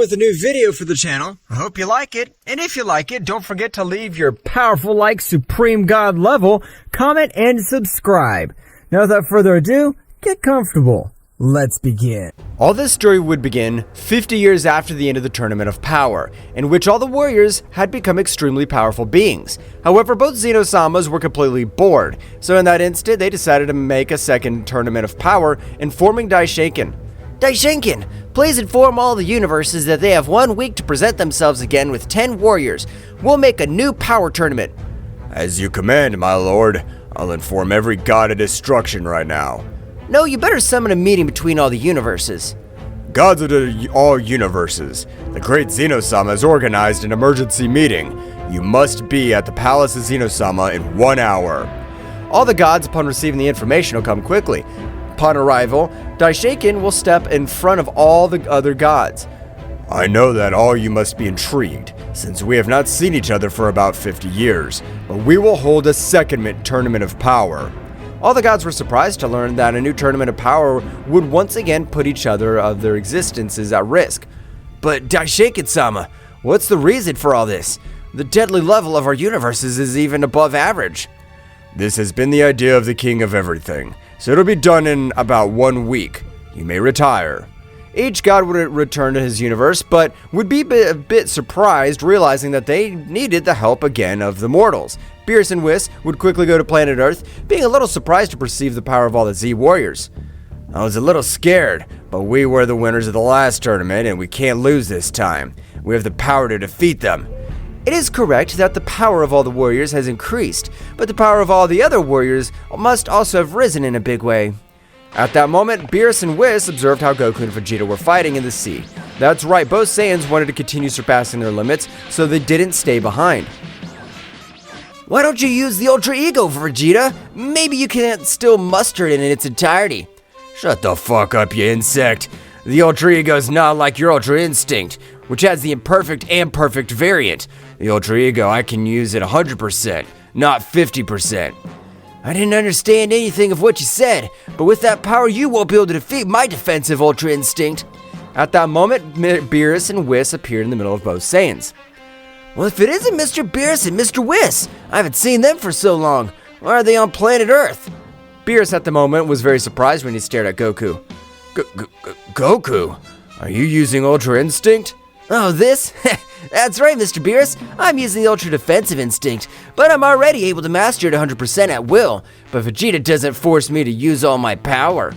with a new video for the channel. I hope you like it, and if you like it, don't forget to leave your powerful like Supreme God level, comment, and subscribe. Now without further ado, get comfortable. Let's begin. All this story would begin 50 years after the end of the Tournament of Power, in which all the warriors had become extremely powerful beings. However, both Zeno-samas were completely bored, so in that instant they decided to make a second Tournament of Power, informing Daishinkan. Daishinkan, please inform all the universes that they have 1 week to present themselves again with 10 warriors. We'll make a new power tournament. As you command, my lord. I'll inform every god of destruction right now. No, you better summon a meeting between all the universes. Gods of all universes, the great Zeno-sama has organized an emergency meeting. You must be at the Palace of Zeno-sama in 1 hour. All the gods, upon receiving the information, will come quickly. Upon arrival, Daishinkan will step in front of all the other gods. I know that all you must be intrigued, since we have not seen each other for about 50 years, but we will hold a second Tournament of Power. All the gods were surprised to learn that a new Tournament of Power would once again put each other of their existences at risk. But Daishinkan-sama, what's the reason for all this? The deadly level of our universes is even above average. This has been the idea of the King of Everything, so it'll be done in about 1 week. You may retire. Each god would return to his universe, but would be a bit surprised realizing that they needed the help again of the mortals. Beerus and Whis would quickly go to planet Earth, being a little surprised to perceive the power of all the Z warriors. I was a little scared, but we were the winners of the last tournament and we can't lose this time. We have the power to defeat them. It is correct that the power of all the warriors has increased, but the power of all the other warriors must also have risen in a big way. At that moment, Beerus and Whis observed how Goku and Vegeta were fighting in the sea. That's right, both Saiyans wanted to continue surpassing their limits, so they didn't stay behind. Why don't you use the Ultra Ego, Vegeta? Maybe you can't still muster it in its entirety. Shut the fuck up, you insect. The Ultra Ego is not like your Ultra Instinct, which has the imperfect and perfect variant. The Ultra Ego, I can use it 100%, not 50%. I didn't understand anything of what you said, but with that power you won't be able to defeat my defensive Ultra Instinct. At that moment, Beerus and Whis appeared in the middle of both Saiyans. Well, if it isn't Mr. Beerus and Mr. Whis, I haven't seen them for so long. Why are they on planet Earth? Beerus at the moment was very surprised when he stared at Goku. Goku? Are you using Ultra Instinct? Oh, this? That's right, Mr. Beerus. I'm using the Ultra Defensive Instinct, but I'm already able to master it 100% at will. But Vegeta doesn't force me to use all my power.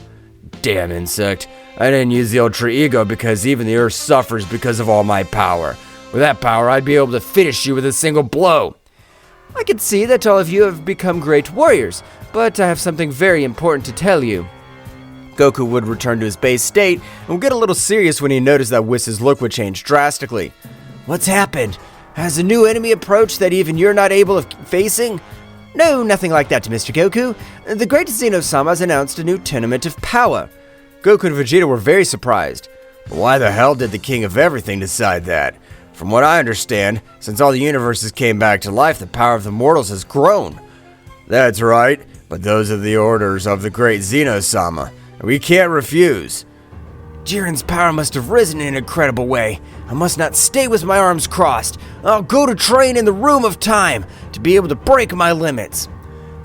Damn insect. I didn't use the Ultra Ego because even the Earth suffers because of all my power. With that power, I'd be able to finish you with a single blow. I can see that all of you have become great warriors, but I have something very important to tell you. Goku would return to his base state and would get a little serious when he noticed that Whis' look would change drastically. What's happened? Has a new enemy approached that even you're not able of facing? No, nothing like that to Mr. Goku. The great Zeno-sama has announced a new Tournament of Power. Goku and Vegeta were very surprised. Why the hell did the King of Everything decide that? From what I understand, since all the universes came back to life, the power of the mortals has grown. That's right, but those are the orders of the great Zeno-sama. We can't refuse. Jiren's power must have risen in an incredible way. I must not stay with my arms crossed. I'll go to train in the Room of Time to be able to break my limits.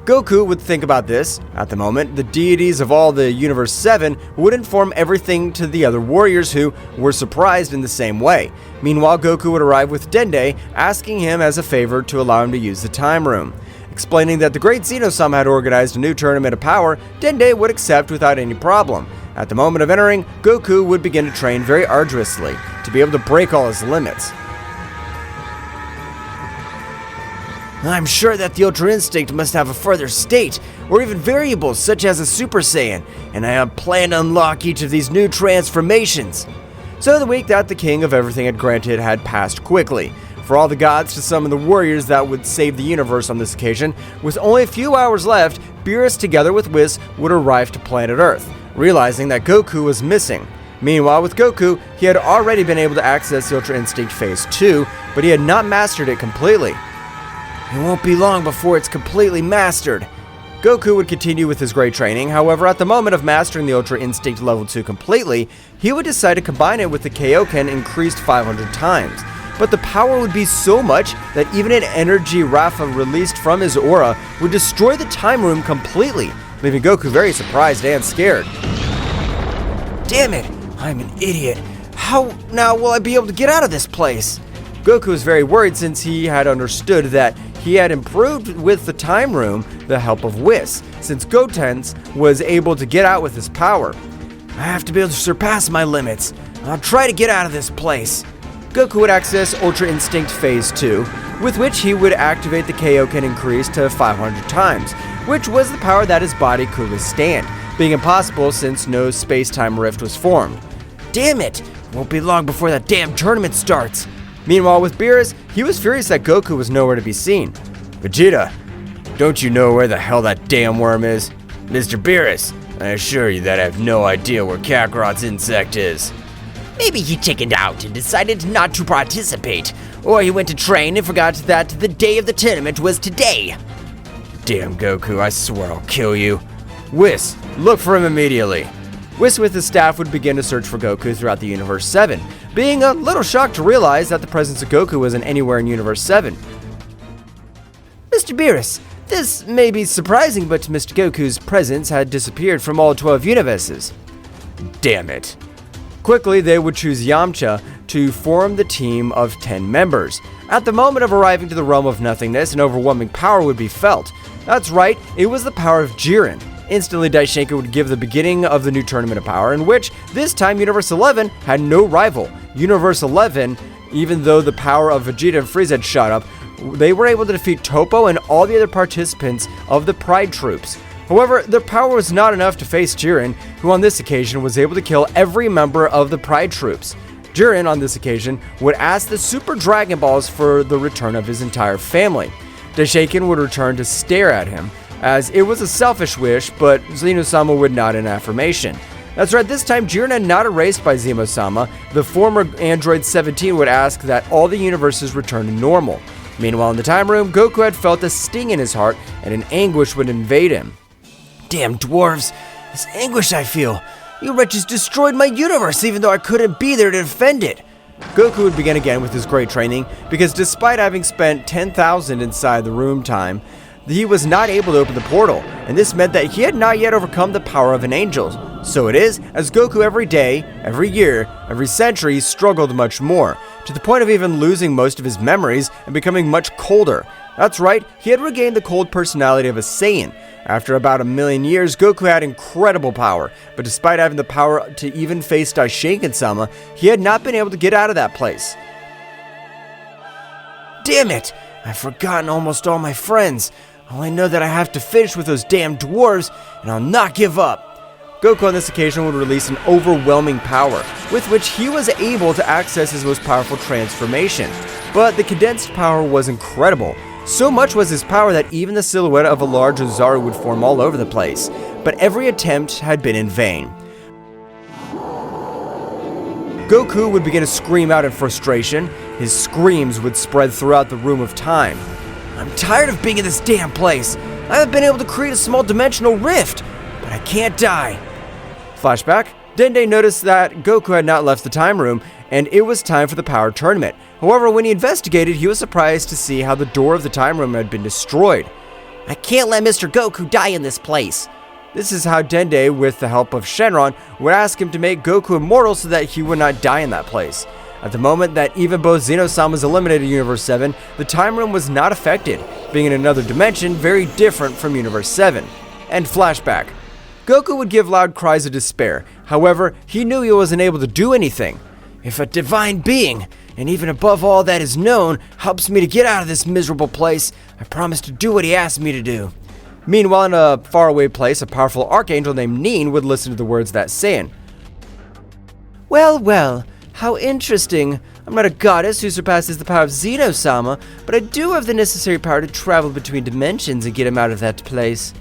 Goku would think about this. At the moment, the deities of all the Universe 7 would inform everything to the other warriors who were surprised in the same way. Meanwhile, Goku would arrive with Dende, asking him as a favor to allow him to use the Time Room. Explaining that the great Zeno-sama had organized a new Tournament of Power, Dende would accept without any problem. At the moment of entering, Goku would begin to train very arduously to be able to break all his limits. I'm sure that the Ultra Instinct must have a further state, or even variables such as a Super Saiyan, and I have planned to unlock each of these new transformations. So the week that the King of Everything had granted had passed quickly. For all the gods to summon the warriors that would save the universe on this occasion, with only a few hours left, Beerus together with Whis would arrive to planet Earth, realizing that Goku was missing. Meanwhile, with Goku, he had already been able to access the Ultra Instinct Phase 2, but he had not mastered it completely. It won't be long before it's completely mastered. Goku would continue with his great training. However, at the moment of mastering the Ultra Instinct Level 2 completely, he would decide to combine it with the Kaioken increased 500 times. But the power would be so much that even an energy Rafa released from his aura would destroy the time room completely, leaving Goku very surprised and scared. Damn it! I'm an idiot. How now will I be able to get out of this place? Goku was very worried since he had understood that he had improved with the time room the help of Whis, since Gotenks was able to get out with his power. I have to be able to surpass my limits. I'll try to get out of this place. Goku would access Ultra Instinct Phase 2, with which he would activate the Kaioken increase to 500 times, which was the power that his body could withstand, being impossible since no space-time rift was formed. Damn it! Won't be long before that damn tournament starts. Meanwhile, with Beerus, he was furious that Goku was nowhere to be seen. Vegeta, don't you know where the hell that damn worm is? Mr. Beerus, I assure you that I have no idea where Kakarot's insect is. Maybe he chickened out and decided not to participate, or he went to train and forgot that the day of the tournament was today. Damn Goku, I swear I'll kill you. Whis, look for him immediately. Whis with his staff would begin to search for Goku throughout the Universe 7, being a little shocked to realize that the presence of Goku wasn't anywhere in Universe 7. Mr. Beerus, this may be surprising, but Mr. Goku's presence had disappeared from all 12 universes. Damn it. Quickly, they would choose Yamcha to form the team of 10 members. At the moment of arriving to the realm of nothingness, an overwhelming power would be felt. That's right, it was the power of Jiren. Instantly, Daishinka would give the beginning of the new tournament of power, in which, this time, Universe 11 had no rival. Universe 11, even though the power of Vegeta and Frieza had shot up, they were able to defeat Toppo and all the other participants of the Pride troops. However, their power was not enough to face Jiren, who on this occasion was able to kill every member of the Pride troops. Jiren, on this occasion, would ask the Super Dragon Balls for the return of his entire family. Daishinka would return to stare at him, as it was a selfish wish, but Zeno-sama would nod in affirmation. That's right, this time Jiren had not erased by Zeno-sama. The former Android 17 would ask that all the universes return to normal. Meanwhile, in the time room, Goku had felt a sting in his heart, and an anguish would invade him. Damn dwarves, this anguish I feel. You wretches destroyed my universe even though I couldn't be there to defend it. Goku would begin again with his great training, because despite having spent 10,000 inside the room time, he was not able to open the portal, and this meant that he had not yet overcome the power of an angel. So it is, as Goku every day, every year, every century struggled much more, to the point of even losing most of his memories and becoming much colder. That's right, he had regained the cold personality of a Saiyan. After about 1,000,000 years, Goku had incredible power, but despite having the power to even face Daishinkan-sama, he had not been able to get out of that place. Damn it! I've forgotten almost all my friends. I only know that I have to finish with those damn dwarves, and I'll not give up. Goku on this occasion would release an overwhelming power, with which he was able to access his most powerful transformation. But the condensed power was incredible. So much was his power that even the silhouette of a large Ozaru would form all over the place. But every attempt had been in vain. Goku would begin to scream out in frustration. His screams would spread throughout the room of time. I'm tired of being in this damn place. I haven't been able to create a small dimensional rift, but I can't die. Flashback. Dende noticed that Goku had not left the time room, and it was time for the power tournament. However, when he investigated, he was surprised to see how the door of the time room had been destroyed. I can't let Mr. Goku die in this place. This is how Dende, with the help of Shenron, would ask him to make Goku immortal so that he would not die in that place. At the moment that even both Zeno-sama was eliminated in Universe 7, the time room was not affected, being in another dimension very different from Universe 7. And flashback. Goku would give loud cries of despair. However, he knew he wasn't able to do anything. If a divine being, and even above all that is known, helps me to get out of this miserable place, I promise to do what he asks me to do. Meanwhile, in a faraway place, a powerful archangel named Nin would listen to the words of that Saiyan. Well, well. How interesting. I'm not a goddess who surpasses the power of Zeno-sama, but I do have the necessary power to travel between dimensions and get him out of that place.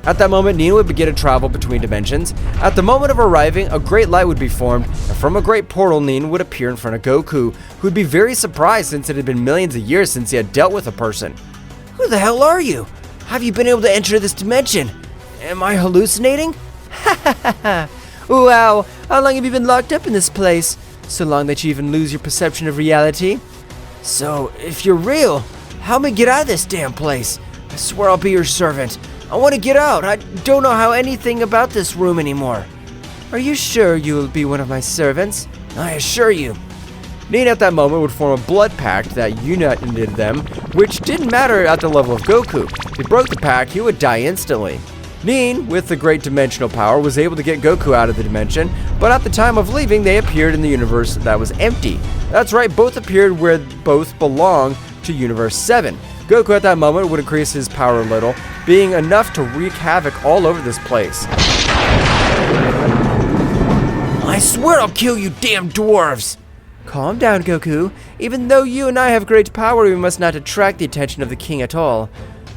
At that moment, Nin would begin to travel between dimensions. At the moment of arriving, a great light would be formed, and from a great portal, Nin would appear in front of Goku, who would be very surprised since it had been millions of years since he had dealt with a person. Who the hell are you? have you been able to enter this dimension? Am I hallucinating? Ha ha ha ha! Wow, how long have you been locked up in this place? So long that you even lose your perception of reality? So, if you're real, help me get out of this damn place. I swear I'll be your servant. I want to get out. I don't know how anything about this room anymore. Are you sure you will be one of my servants? I assure you. Nin at that moment would form a blood pact that united them, which didn't matter at the level of Goku. If he broke the pact, he would die instantly. Nin, with the great dimensional power, was able to get Goku out of the dimension, but at the time of leaving, they appeared in the universe that was empty. That's right, both appeared where both belong to Universe 7. Goku at that moment would increase his power a little, being enough to wreak havoc all over this place. I swear I'll kill you damn dwarves! Calm down, Goku. Even though you and I have great power, we must not attract the attention of the king at all.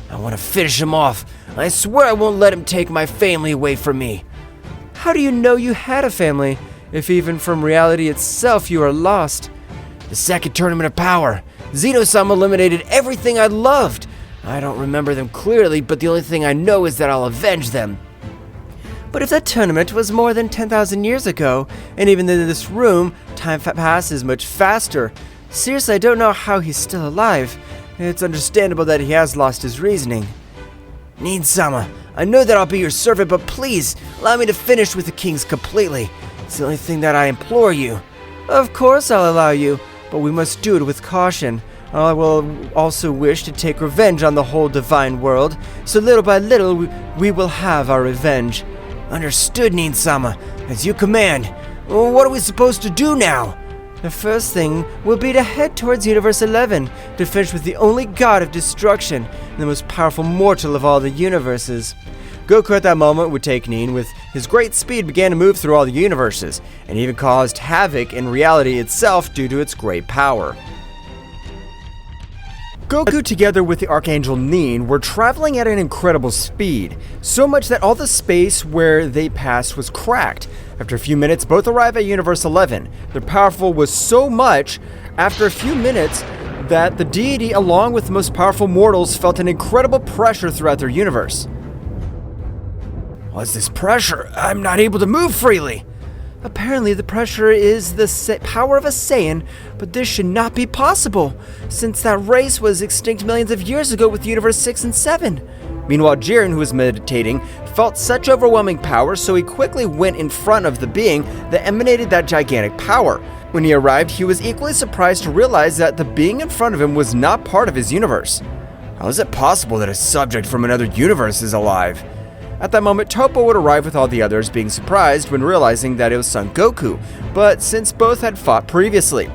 I want to finish him off. I swear I won't let him take my family away from me. How do you know you had a family, if even from reality itself you are lost? The second tournament of power. Zeno-sama eliminated everything I loved. I don't remember them clearly, but the only thing I know is that I'll avenge them. But if that tournament was more than 10,000 years ago, and even in this room, time passes much faster. Seriously, I don't know how he's still alive. It's understandable that he has lost his reasoning. Nin-sama, I know that I'll be your servant, but please, allow me to finish with the kings completely. It's the only thing that I implore you. Of course I'll allow you, but we must do it with caution. I will also wish to take revenge on the whole divine world, so little by little we will have our revenge. Understood, Nin-sama. As you command. What are we supposed to do now? The first thing will be to head towards Universe 11, to finish with the only god of destruction, and the most powerful mortal of all the universes. Goku at that moment would take Nin, with his great speed began to move through all the universes, and even caused havoc in reality itself due to its great power. Goku, together with the Archangel Nin, were traveling at an incredible speed, so much that all the space where they passed was cracked. After a few minutes, both arrived at Universe 11. Their powerful was so much, after a few minutes, that the deity, along with the most powerful mortals, felt an incredible pressure throughout their universe. What's this pressure? I'm not able to move freely. Apparently the pressure is the power of a Saiyan, but this should not be possible, since that race was extinct millions of years ago with Universe 6 and 7. Meanwhile, Jiren, who was meditating, felt such overwhelming power, so he quickly went in front of the being that emanated that gigantic power. When he arrived, he was equally surprised to realize that the being in front of him was not part of his universe. How is it possible that a subject from another universe is alive? At that moment, Toppo would arrive with all the others, being surprised when realizing that it was Son Goku, but since both had fought previously.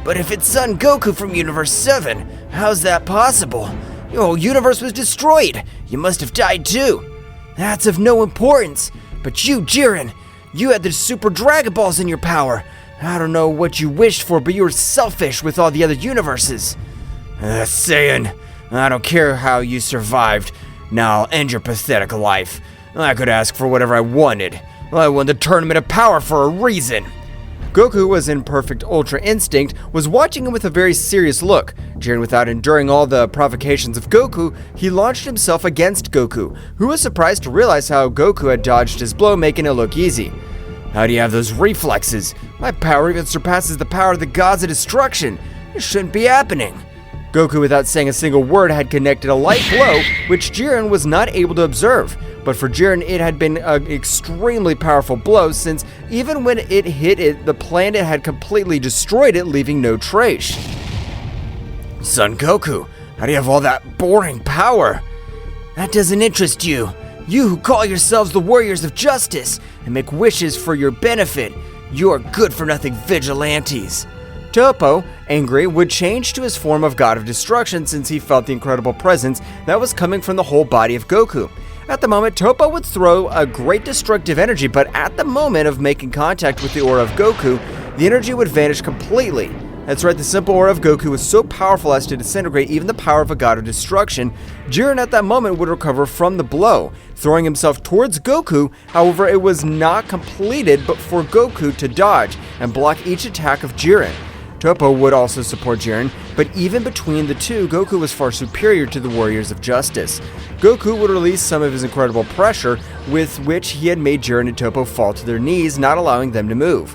But if it's Son Goku from Universe 7, how's that possible? Your whole universe was destroyed. You must have died too. That's of no importance. But you, Jiren, you had the Super Dragon Balls in your power. I don't know what you wished for, but you were selfish with all the other universes. Saiyan, I don't care how you survived. Now I'll end your pathetic life. I could ask for whatever I wanted. I won the Tournament of Power for a reason. Goku, who was in perfect Ultra Instinct, was watching him with a very serious look. Jiren, without enduring all the provocations of Goku, he launched himself against Goku, who was surprised to realize how Goku had dodged his blow, making it look easy. How do you have those reflexes? My power even surpasses the power of the gods of destruction. This shouldn't be happening. Goku, without saying a single word, had connected a light blow, which Jiren was not able to observe. But for Jiren, it had been an extremely powerful blow, since even when it hit it, the planet had completely destroyed it, leaving no trace. Son Goku, how do you have all that boring power? That doesn't interest you. You who call yourselves the Warriors of Justice and make wishes for your benefit, you are good-for-nothing vigilantes. Toppo, angry, would change to his form of God of Destruction since he felt the incredible presence that was coming from the whole body of Goku. At the moment, Toppo would throw a great destructive energy, but at the moment of making contact with the aura of Goku, the energy would vanish completely. That's right, the simple aura of Goku was so powerful as to disintegrate even the power of a God of Destruction. Jiren at that moment would recover from the blow, throwing himself towards Goku. However, it was not completed but for Goku to dodge and block each attack of Jiren. Toppo would also support Jiren, but even between the two, Goku was far superior to the Warriors of Justice. Goku would release some of his incredible pressure, with which he had made Jiren and Toppo fall to their knees, not allowing them to move.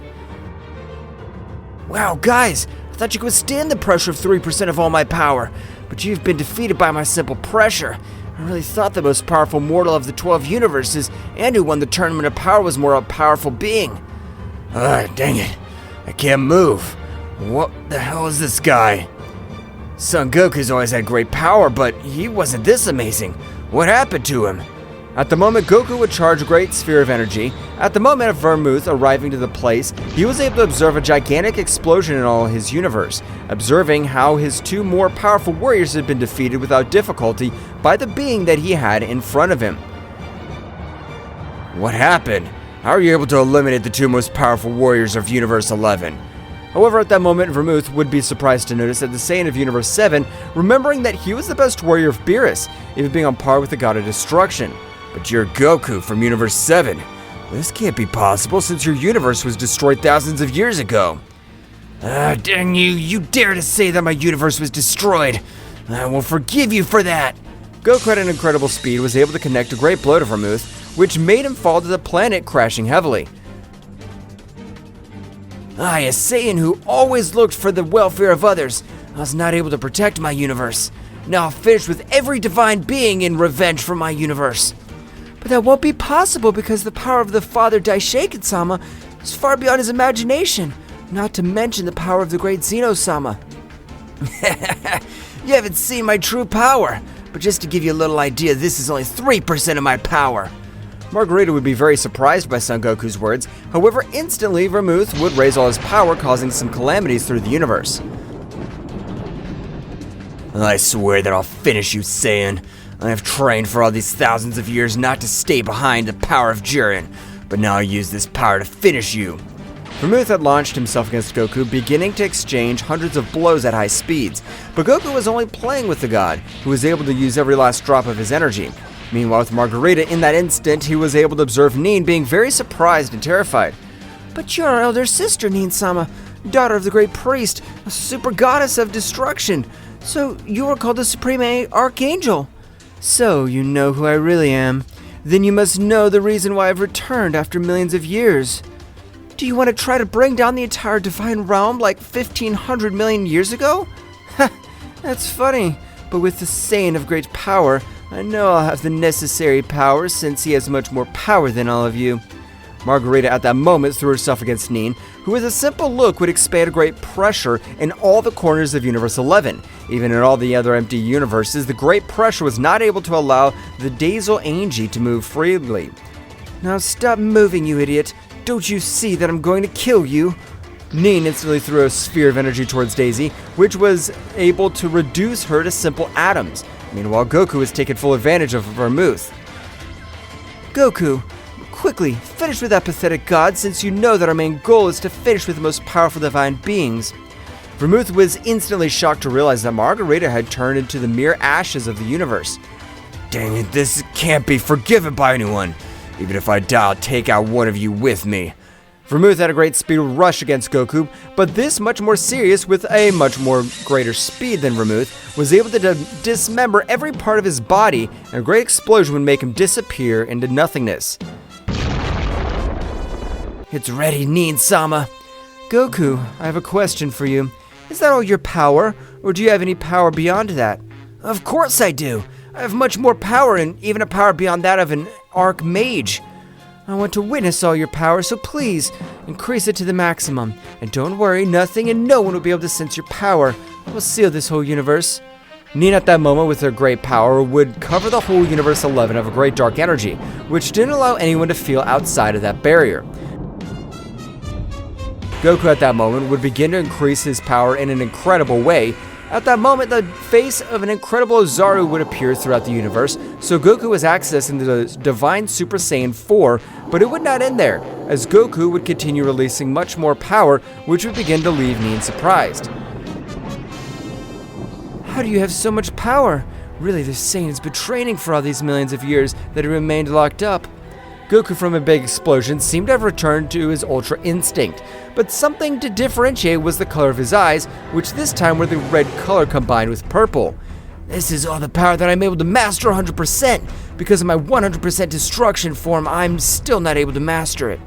Wow, guys, I thought you could withstand the pressure of 3% of all my power, but you've been defeated by my simple pressure. I really thought the most powerful mortal of the 12 universes and who won the Tournament of Power was more a powerful being. Dang it. I can't move. What the hell is this guy? Son Goku's always had great power, but he wasn't this amazing. What happened to him? At the moment, Goku would charge a great sphere of energy. At the moment of Vermouth arriving to the place, he was able to observe a gigantic explosion in all his universe, observing how his two more powerful warriors had been defeated without difficulty by the being that he had in front of him. What happened? How are you able to eliminate the two most powerful warriors of Universe 11? However, at that moment, Vermouth would be surprised to notice that the Saiyan of Universe 7, remembering that he was the best warrior of Beerus, even being on par with the God of Destruction. But you're Goku from Universe 7. This can't be possible since your universe was destroyed thousands of years ago. Dang you, you dare to say that my universe was destroyed. I will forgive you for that. Goku at an incredible speed was able to connect a great blow to Vermouth, which made him fall to the planet, crashing heavily. I, a Saiyan who always looked for the welfare of others, I was not able to protect my universe. Now I'll finish with every divine being in revenge for my universe. But that won't be possible because the power of the father Daishoken-sama is far beyond his imagination, not to mention the power of the great Zeno-sama. You haven't seen my true power, but just to give you a little idea, this is only 3% of my power. Margarita would be very surprised by Son Goku's words. However, instantly Vermouth would raise all his power, causing some calamities through the universe. I swear that I'll finish you, Saiyan. I have trained for all these thousands of years not to stay behind the power of Jiren, but now I use this power to finish you. Vermouth had launched himself against Goku, beginning to exchange hundreds of blows at high speeds, but Goku was only playing with the god, who was able to use every last drop of his energy. Meanwhile, with Margarita, in that instant, he was able to observe Nin being very surprised and terrified. But you're our elder sister, Nin-sama, daughter of the great priest, a super goddess of destruction. So you are called the Supreme Archangel. So you know who I really am. Then you must know the reason why I've returned after millions of years. Do you want to try to bring down the entire divine realm like 1,500 million years ago? Ha, that's funny. But with the Saiyan of great power, I know I'll have the necessary power since he has much more power than all of you. Margarita at that moment threw herself against Nin, who with a simple look would expand a great pressure in all the corners of Universe 11. Even in all the other empty universes, the great pressure was not able to allow the Daisel Angie to move freely. Now stop moving, you idiot. Don't you see that I'm going to kill you? Nin instantly threw a sphere of energy towards Daisy, which was able to reduce her to simple atoms. Meanwhile, Goku has taken full advantage of Vermouth. Goku, quickly, finish with that pathetic god since you know that our main goal is to finish with the most powerful divine beings. Vermouth was instantly shocked to realize that Margarita had turned into the mere ashes of the universe. Dang it, this can't be forgiven by anyone. Even if I die, I'll take out one of you with me. Vermouth had a great speed rush against Goku, but this much more serious with a much more greater speed than Vermouth, was able to dismember every part of his body, and a great explosion would make him disappear into nothingness. It's ready, Nin-sama. Goku, I have a question for you. Is that all your power, or do you have any power beyond that? Of course I do. I have much more power and even a power beyond that of an Archmage. I want to witness all your power, so please, increase it to the maximum. And don't worry, nothing and no one will be able to sense your power. I will seal this whole universe. Nin at that moment, with her great power, would cover the whole Universe 11 of a great dark energy, which didn't allow anyone to feel outside of that barrier. Goku at that moment would begin to increase his power in an incredible way. At that moment, the face of an incredible Ozaru would appear throughout the universe, so Goku was accessing the Divine Super Saiyan 4, but it would not end there, as Goku would continue releasing much more power, which would begin to leave Nin surprised. How do you have so much power? Really, this Saiyan's been training for all these millions of years that he remained locked up. Goku from a big explosion seemed to have returned to his Ultra Instinct, but something to differentiate was the color of his eyes, which this time were the red color combined with purple. This is all the power that I'm able to master 100%. Because of my 100% destruction form, I'm still not able to master it.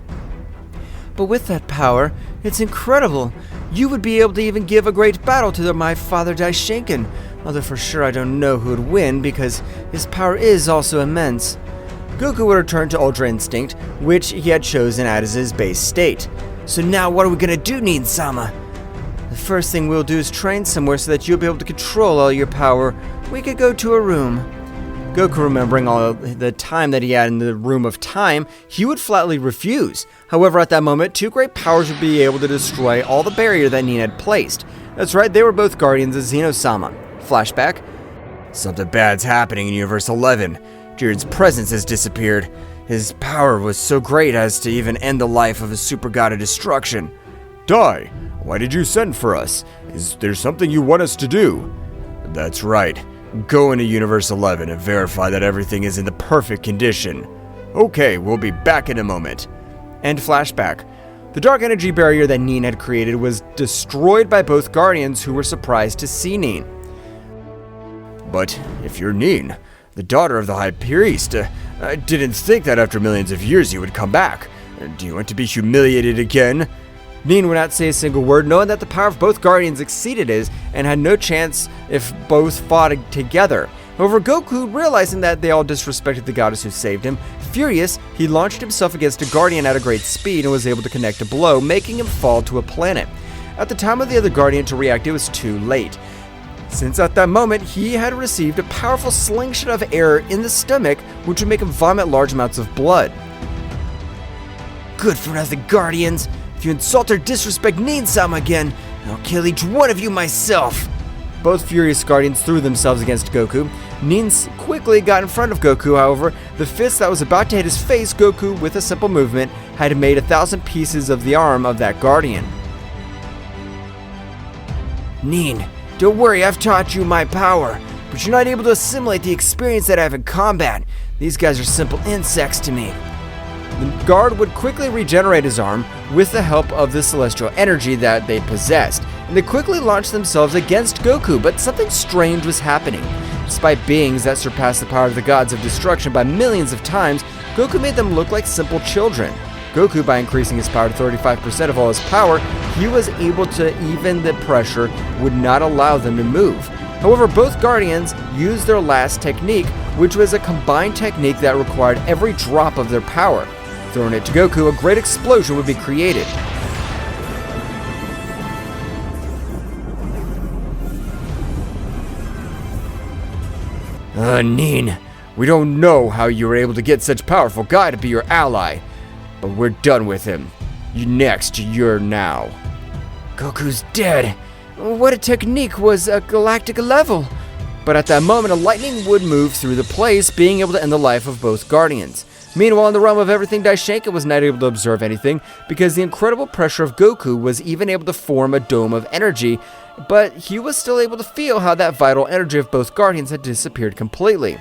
But with that power, it's incredible. You would be able to even give a great battle to my father Daishinken, although for sure I don't know who would win because his power is also immense. Goku would return to Ultra Instinct, which he had chosen as his base state. So now what are we gonna do, Nin-sama? The first thing we'll do is train somewhere so that you'll be able to control all your power. We could go to a room. Goku, remembering all the time that he had in the Room of Time, he would flatly refuse. However, at that moment, two great powers would be able to destroy all the barrier that Nin had placed. That's right, they were both guardians of Zeno-sama. Flashback. Something bad's happening in Universe 11. Jiren's presence has disappeared. His power was so great as to even end the life of a super god of destruction. Dai, why did you send for us? Is there something you want us to do? That's right. Go into Universe 11 and verify that everything is in the perfect condition. Okay, we'll be back in a moment. End flashback. The dark energy barrier that Nin had created was destroyed by both guardians who were surprised to see Nin. But if you're Nin, the daughter of the High Priest, I didn't think that after millions of years you would come back. Do you want to be humiliated again? Nin would not say a single word, knowing that the power of both guardians exceeded his and had no chance if both fought together. However, Goku, realizing that they all disrespected the goddess who saved him, furious, he launched himself against a guardian at a great speed and was able to connect a blow, making him fall to a planet. At the time of the other guardian to react, it was too late, since at that moment he had received a powerful slingshot of air in the stomach, which would make him vomit large amounts of blood. Good for nothing guardians! If you insult or disrespect Nin-sama again, I'll kill each one of you myself! Both furious guardians threw themselves against Goku. Nin quickly got in front of Goku, however, the fist that was about to hit his face, Goku, with a simple movement, had made 1,000 pieces of the arm of that guardian. Nin, don't worry, I've taught you my power, but you're not able to assimilate the experience that I have in combat. These guys are simple insects to me. The guard would quickly regenerate his arm with the help of the celestial energy that they possessed, and they quickly launched themselves against Goku, but something strange was happening. Despite beings that surpassed the power of the gods of destruction by millions of times, Goku made them look like simple children. Goku, by increasing his power to 35% of all his power, he was able to even the pressure would not allow them to move. However, both guardians used their last technique, which was a combined technique that required every drop of their power. Throwing it to Goku, a great explosion would be created. Nin, we don't know how you were able to get such powerful guy to be your ally, but we're done with him. You're now. Goku's dead. What a technique was a galactic level. But at that moment, a lightning would move through the place, being able to end the life of both guardians. Meanwhile, in the realm of everything, Daishinken was not able to observe anything because the incredible pressure of Goku was even able to form a dome of energy, but he was still able to feel how that vital energy of both guardians had disappeared completely.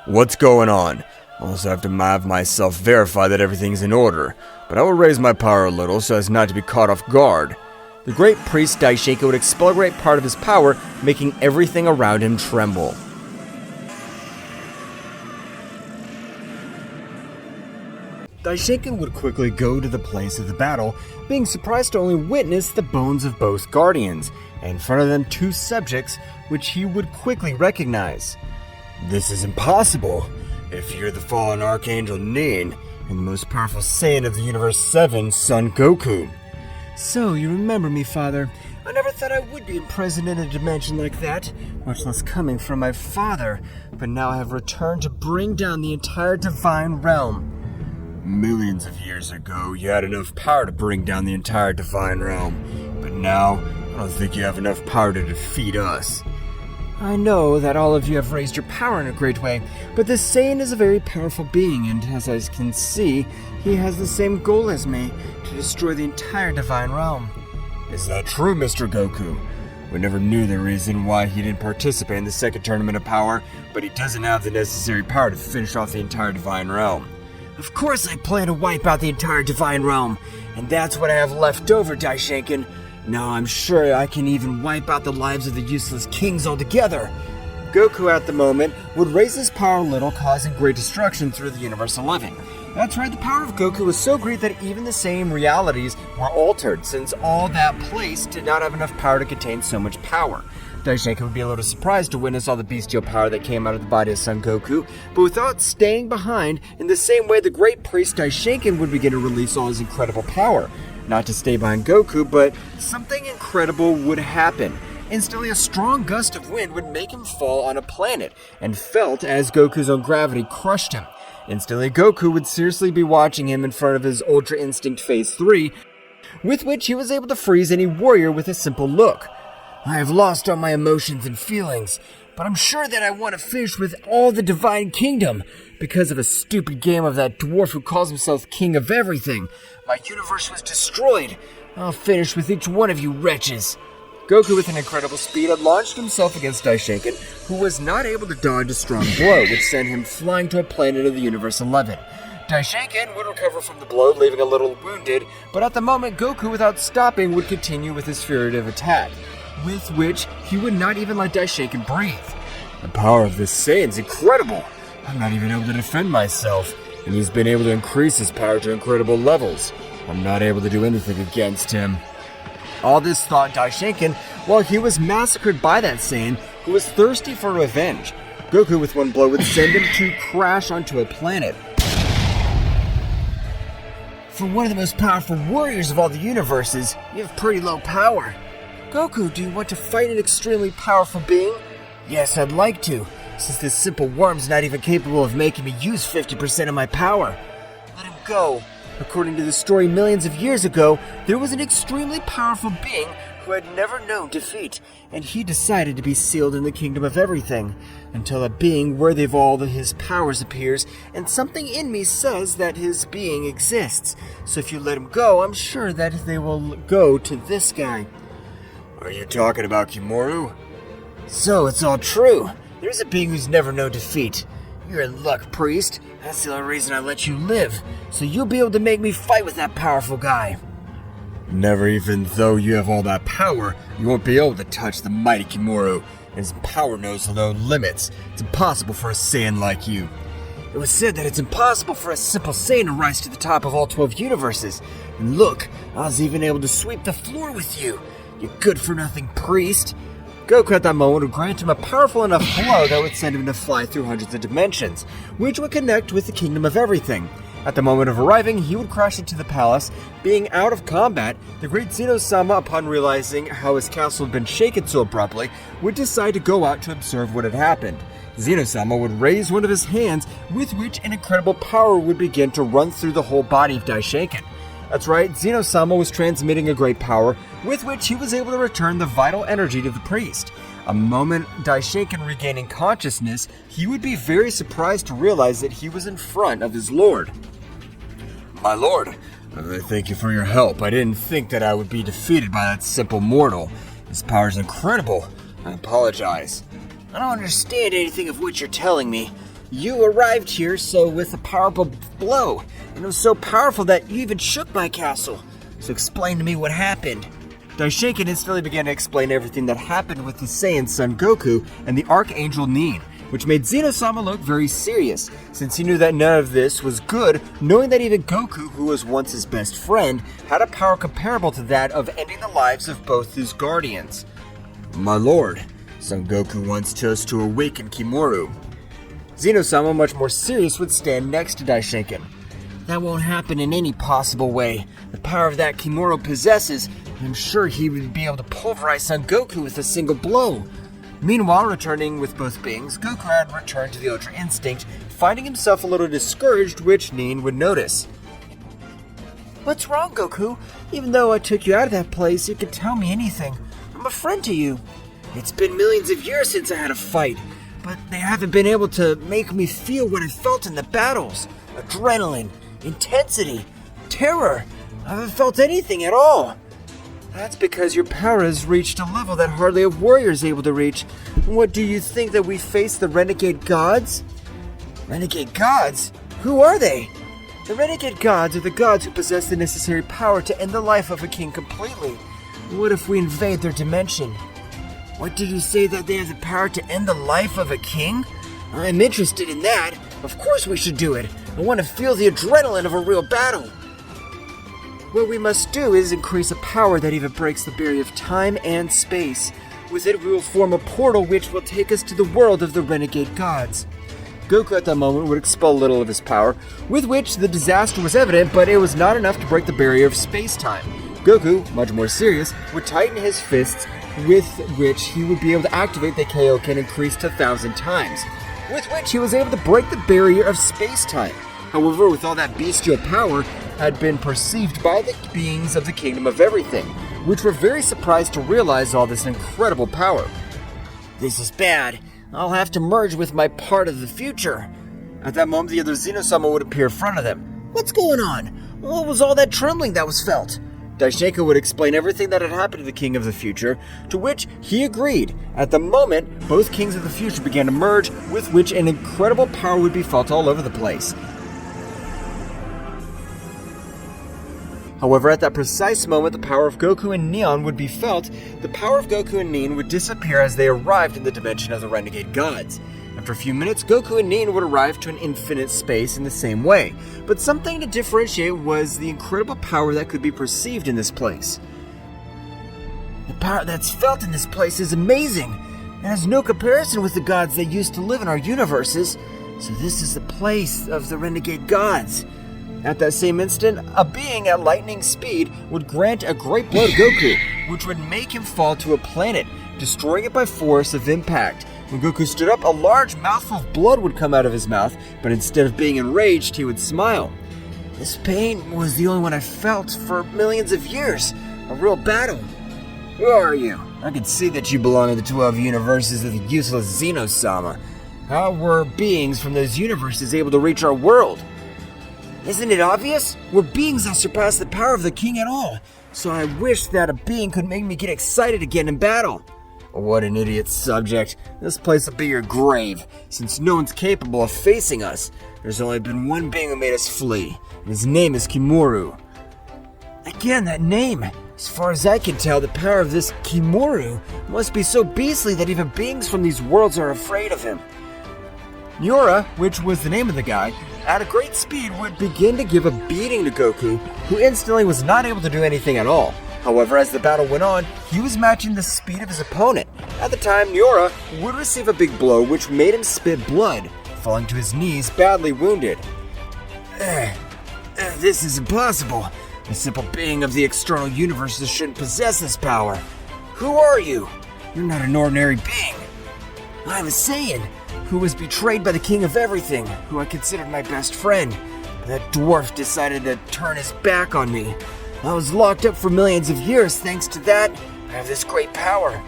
What's going on? I'll also have to have myself verify that everything's in order, but I will raise my power a little so as not to be caught off guard. The great priest Daishinken would expel a great part of his power, making everything around him tremble. Daishinken would quickly go to the place of the battle, being surprised to only witness the bones of both guardians, and in front of them 2 subjects, which he would quickly recognize. This is impossible. If you're the fallen Archangel Nin, and the most powerful Saiyan of the Universe 7, Son Goku. So, you remember me, Father. I never thought I would be present in a dimension like that, much less coming from my father, but now I have returned to bring down the entire divine realm. Millions of years ago, you had enough power to bring down the entire divine realm, but now, I don't think you have enough power to defeat us. I know that all of you have raised your power in a great way, but this Saiyan is a very powerful being, and as I can see, he has the same goal as me, to destroy the entire divine realm. Is that true, Mr. Goku? We never knew the reason why he didn't participate in the second tournament of power, but he doesn't have the necessary power to finish off the entire Divine Realm. Of course I plan to wipe out the entire Divine Realm, and that's what I have left over, Daishinkan. Now I'm sure I can even wipe out the lives of the useless kings altogether. Goku at the moment would raise his power a little, causing great destruction through the universe 11. That's right, the power of Goku was so great that even the same realities were altered, since all that place did not have enough power to contain so much power. Daishinkan would be a little surprised to witness all the bestial power that came out of the body of Son Goku, but without staying behind, in the same way the great priest Daishinkan would begin to release all his incredible power. Not to stay behind Goku, but something incredible would happen. Instantly, a strong gust of wind would make him fall on a planet, and felt as Goku's own gravity crushed him. Instantly, Goku would seriously be watching him in front of his Ultra Instinct Phase 3, with which he was able to freeze any warrior with a simple look. I have lost all my emotions and feelings, but I'm sure that I want to finish with all the Divine Kingdom. Because of a stupid game of that dwarf who calls himself King of Everything, my universe was destroyed. I'll finish with each one of you wretches. Goku, with an incredible speed, had launched himself against Daishinkan, who was not able to dodge a strong blow, which sent him flying to a planet of the Universe 11. Daishinkan would recover from the blow, leaving a little wounded, but at the moment, Goku, without stopping, would continue with his furious attack, with which he would not even let Daishinkan breathe. The power of this Saiyan's incredible. I'm not even able to defend myself, and he's been able to increase his power to incredible levels. I'm not able to do anything against him. All this thought Daishinkan while he was massacred by that Saiyan who was thirsty for revenge. Goku with one blow would send him to crash onto a planet. For one of the most powerful warriors of all the universes, you have pretty low power. Goku, do you want to fight an extremely powerful being? Yes, I'd like to, since this simple worm's not even capable of making me use 50% of my power. Let him go. According to the story millions of years ago, there was an extremely powerful being who had never known defeat, and he decided to be sealed in the kingdom of everything, until a being worthy of all of his powers appears, and something in me says that his being exists. So if you let him go, I'm sure that they will go to this guy. Are you talking about Kimaru? So it's all true. There's a being who's never known defeat. You're in luck, priest. That's the only reason I let you live, so you'll be able to make me fight with that powerful guy. Never even though you have all that power, you won't be able to touch the mighty Kimaru. His power knows no limits. It's impossible for a Saiyan like you. It was said that it's impossible for a simple Saiyan to rise to the top of all 12 universes. And look, I was even able to sweep the floor with you. You good-for-nothing priest. Goku at that moment would grant him a powerful enough blow that would send him to fly through hundreds of dimensions, which would connect with the Kingdom of Everything. At the moment of arriving, he would crash into the palace. Being out of combat, the great Zeno-sama, upon realizing how his castle had been shaken so abruptly, would decide to go out to observe what had happened. Zeno-sama would raise one of his hands, with which an incredible power would begin to run through the whole body of Daishinkan. That's right, Zeno-sama was transmitting a great power, with which he was able to return the vital energy to the priest. A moment Daishinkan regaining consciousness, he would be very surprised to realize that he was in front of his lord. My lord, I thank you for your help. I didn't think that I would be defeated by that simple mortal. His power is incredible. I apologize. I don't understand anything of what you're telling me. You arrived here with a powerful blow, and it was so powerful that you even shook my castle. So explain to me what happened. Daishinkan instantly began to explain everything that happened with his Saiyan son Goku and the Archangel Nin, which made Zeno-sama look very serious, since he knew that none of this was good, knowing that even Goku, who was once his best friend, had a power comparable to that of ending the lives of both his guardians. My lord, Son Goku wants us to awaken Kimaru. Zeno-sama, much more serious, would stand next to Daishinkan. That won't happen in any possible way. The power of that Kimaru possesses, I'm sure he would be able to pulverize Son Goku with a single blow. Meanwhile, returning with both beings, Goku had returned to the Ultra Instinct, finding himself a little discouraged, which Nin would notice. What's wrong, Goku? Even though I took you out of that place, you could tell me anything. I'm a friend to you. It's been millions of years since I had a fight, but they haven't been able to make me feel what I felt in the battles. Adrenaline, intensity, terror. I haven't felt anything at all. That's because your power has reached a level that hardly a warrior is able to reach. What do you think, that we face the renegade gods? Renegade gods? Who are they? The renegade gods are the gods who possess the necessary power to end the life of a king completely. What if we invade their dimension? What did you say, that they have the power to end the life of a king? I'm interested in that. Of course we should do it. I want to feel the adrenaline of a real battle. What we must do is increase a power that even breaks the barrier of time and space. With it, we will form a portal which will take us to the world of the renegade gods. Goku at that moment would expel a little of his power, with which the disaster was evident, but it was not enough to break the barrier of space-time. Goku, much more serious, would tighten his fists, with which he would be able to activate the Kaioken increased to 1,000 times, with which he was able to break the barrier of space-time. However, with all that bestial power, had been perceived by the beings of the Kingdom of Everything, which were very surprised to realize all this incredible power. This is bad. I'll have to merge with my part of the future. At that moment, the other Zeno-sama would appear in front of them. What's going on? What was all that trembling that was felt? Daishenko would explain everything that had happened to the King of the Future, to which he agreed. At the moment, both Kings of the Future began to merge, with which an incredible power would be felt all over the place. However, at that precise moment, the power of Goku and Neon would be felt. The power of Goku and Nin would disappear as they arrived in the dimension of the renegade gods. After a few minutes, Goku and Nin would arrive to an infinite space in the same way, but something to differentiate was the incredible power that could be perceived in this place. The power that's felt in this place is amazing. It has no comparison with the gods that used to live in our universes. So this is the place of the renegade gods. At that same instant, a being at lightning speed would grant a great blow to Goku, which would make him fall to a planet, destroying it by force of impact. When Goku stood up, a large mouthful of blood would come out of his mouth, but instead of being enraged, he would smile. This pain was the only one I felt for millions of years. A real battle. Who are you? I could see that you belong in the 12 universes of the useless Zeno-sama. How were beings from those universes able to reach our world? Isn't it obvious? We're beings that surpass the power of the king at all. So I wish that a being could make me get excited again in battle. What an idiot subject. This place will be your grave, since no one's capable of facing us. There's only been one being who made us flee, and his name is Kimuru. Again, that name. As far as I can tell, the power of this Kimuru must be so beastly that even beings from these worlds are afraid of him. Niora, which was the name of the guy, at a great speed would begin to give a beating to Goku, who instantly was not able to do anything at all. However, as the battle went on, he was matching the speed of his opponent. At the time, Niora would receive a big blow which made him spit blood, falling to his knees badly wounded. This is impossible. A simple being of the external universes shouldn't possess this power. Who are you? You're not an ordinary being. I'm a Saiyan, who was betrayed by the King of Everything, who I considered my best friend. But that dwarf decided to turn his back on me. I was locked up for millions of years. Thanks to that, I have this great power.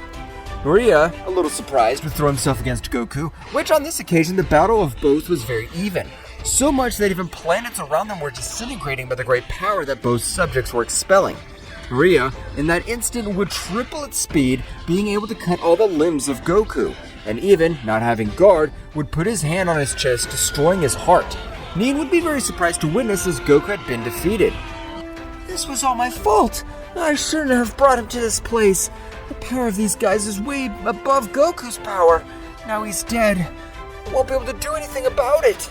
Noria, a little surprised, would throw himself against Goku, which on this occasion the battle of both was very even. So much that even planets around them were disintegrating by the great power that both subjects were expelling. Noria, in that instant, would triple its speed, being able to cut all the limbs of Goku, and even, not having guard, would put his hand on his chest, destroying his heart. Nin would be very surprised to witness as Goku had been defeated. This was all my fault. I shouldn't have brought him to this place. The power of these guys is way above Goku's power. Now he's dead. I won't be able to do anything about it.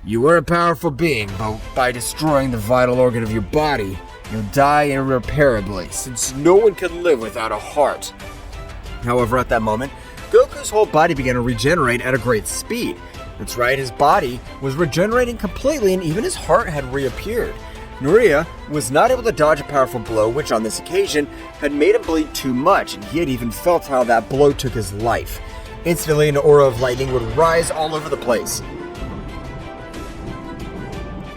You were a powerful being, but by destroying the vital organ of your body, you'll die irreparably, since no one can live without a heart. However, at that moment, Goku's whole body began to regenerate at a great speed. That's right, his body was regenerating completely and even his heart had reappeared. Noria was not able to dodge a powerful blow, which on this occasion had made him bleed too much, and he had even felt how that blow took his life. Instantly, an aura of lightning would rise all over the place.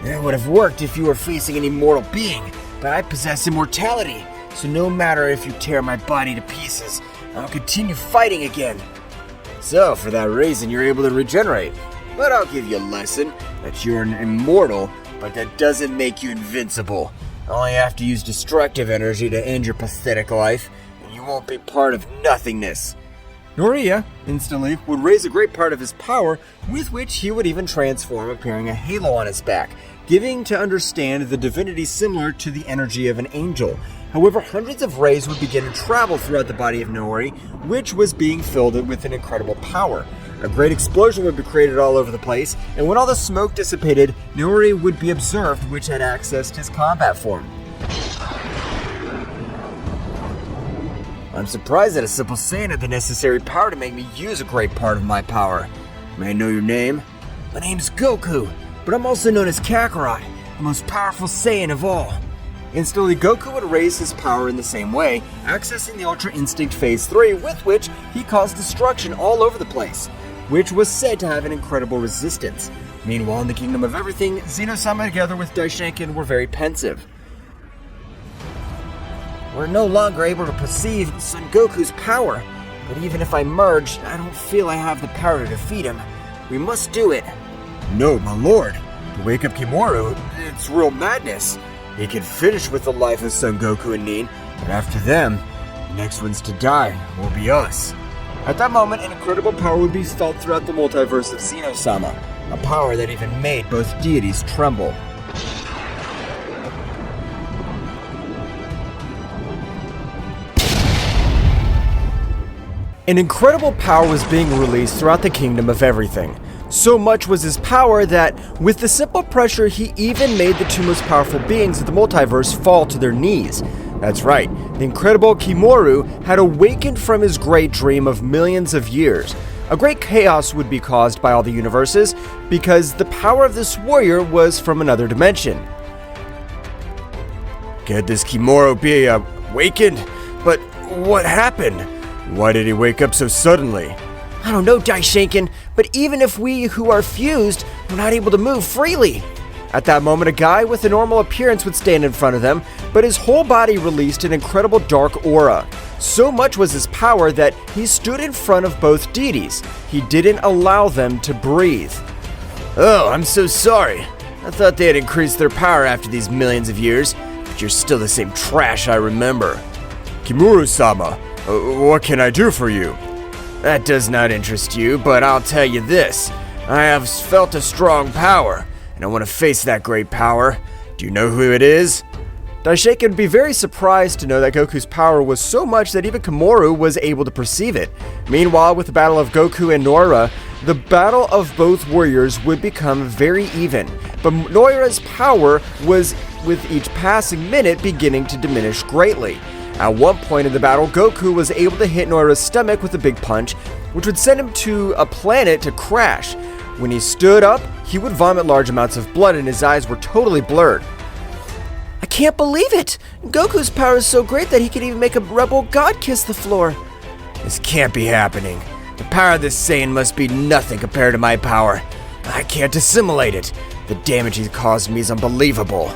That would have worked if you were facing an immortal being, but I possess immortality, so no matter if you tear my body to pieces, I'll continue fighting again. So, for that reason, you're able to regenerate. But I'll give you a lesson that you're an immortal, but that doesn't make you invincible. Only have to use destructive energy to end your pathetic life, and you won't be part of nothingness. Noria, instantly, would raise a great part of his power, with which he would even transform, appearing a halo on his back, giving to understand the divinity similar to the energy of an angel. However, hundreds of rays would begin to travel throughout the body of Nori, which was being filled with an incredible power. A great explosion would be created all over the place, and when all the smoke dissipated, Nori would be observed, which had accessed his combat form. I'm surprised that a simple Saiyan had the necessary power to make me use a great part of my power. May I know your name? My name's Goku, but I'm also known as Kakarot, the most powerful Saiyan of all. Instantly, Goku would raise his power in the same way, accessing the Ultra Instinct Phase 3, with which he caused destruction all over the place, which was said to have an incredible resistance. Meanwhile, in the Kingdom of Everything, Zeno-sama together with Daishinkan were very pensive. We're no longer able to perceive Son Goku's power, but even if I merge, I don't feel I have the power to defeat him. We must do it. No, my lord. To wake up Kimura, it's real madness. He can finish with the life of Son Goku and Nin, but after them, the next ones to die will be us. At that moment, an incredible power would be felt throughout the multiverse of Zeno-sama, a power that even made both deities tremble. An incredible power was being released throughout the Kingdom of Everything. So much was his power that, with the simple pressure, he even made the two most powerful beings of the multiverse fall to their knees. That's right, the incredible Kimura had awakened from his great dream of millions of years. A great chaos would be caused by all the universes, because the power of this warrior was from another dimension. Could this Kimura be awakened? But what happened? Why did he wake up so suddenly? I don't know, Daishinkan, but even if we who are fused, we're not able to move freely. At that moment, a guy with a normal appearance would stand in front of them, but his whole body released an incredible dark aura. So much was his power that he stood in front of both deities. He didn't allow them to breathe. Oh, I'm so sorry. I thought they had increased their power after these millions of years, but you're still the same trash I remember. Kimura-sama, what can I do for you? That does not interest you, but I'll tell you this. I have felt a strong power, and I want to face that great power. Do you know who it is? Daishinkan would be very surprised to know that Goku's power was so much that even Kimura was able to perceive it. Meanwhile, with the battle of Goku and Noira, the battle of both warriors would become very even, but Noira's power was, with each passing minute, beginning to diminish greatly. At one point in the battle, Goku was able to hit Noira's stomach with a big punch, which would send him to a planet to crash. When he stood up, he would vomit large amounts of blood and his eyes were totally blurred. I can't believe it! Goku's power is so great that he can even make a rebel god kiss the floor. This can't be happening. The power of this Saiyan must be nothing compared to my power. I can't assimilate it. The damage he's caused me is unbelievable.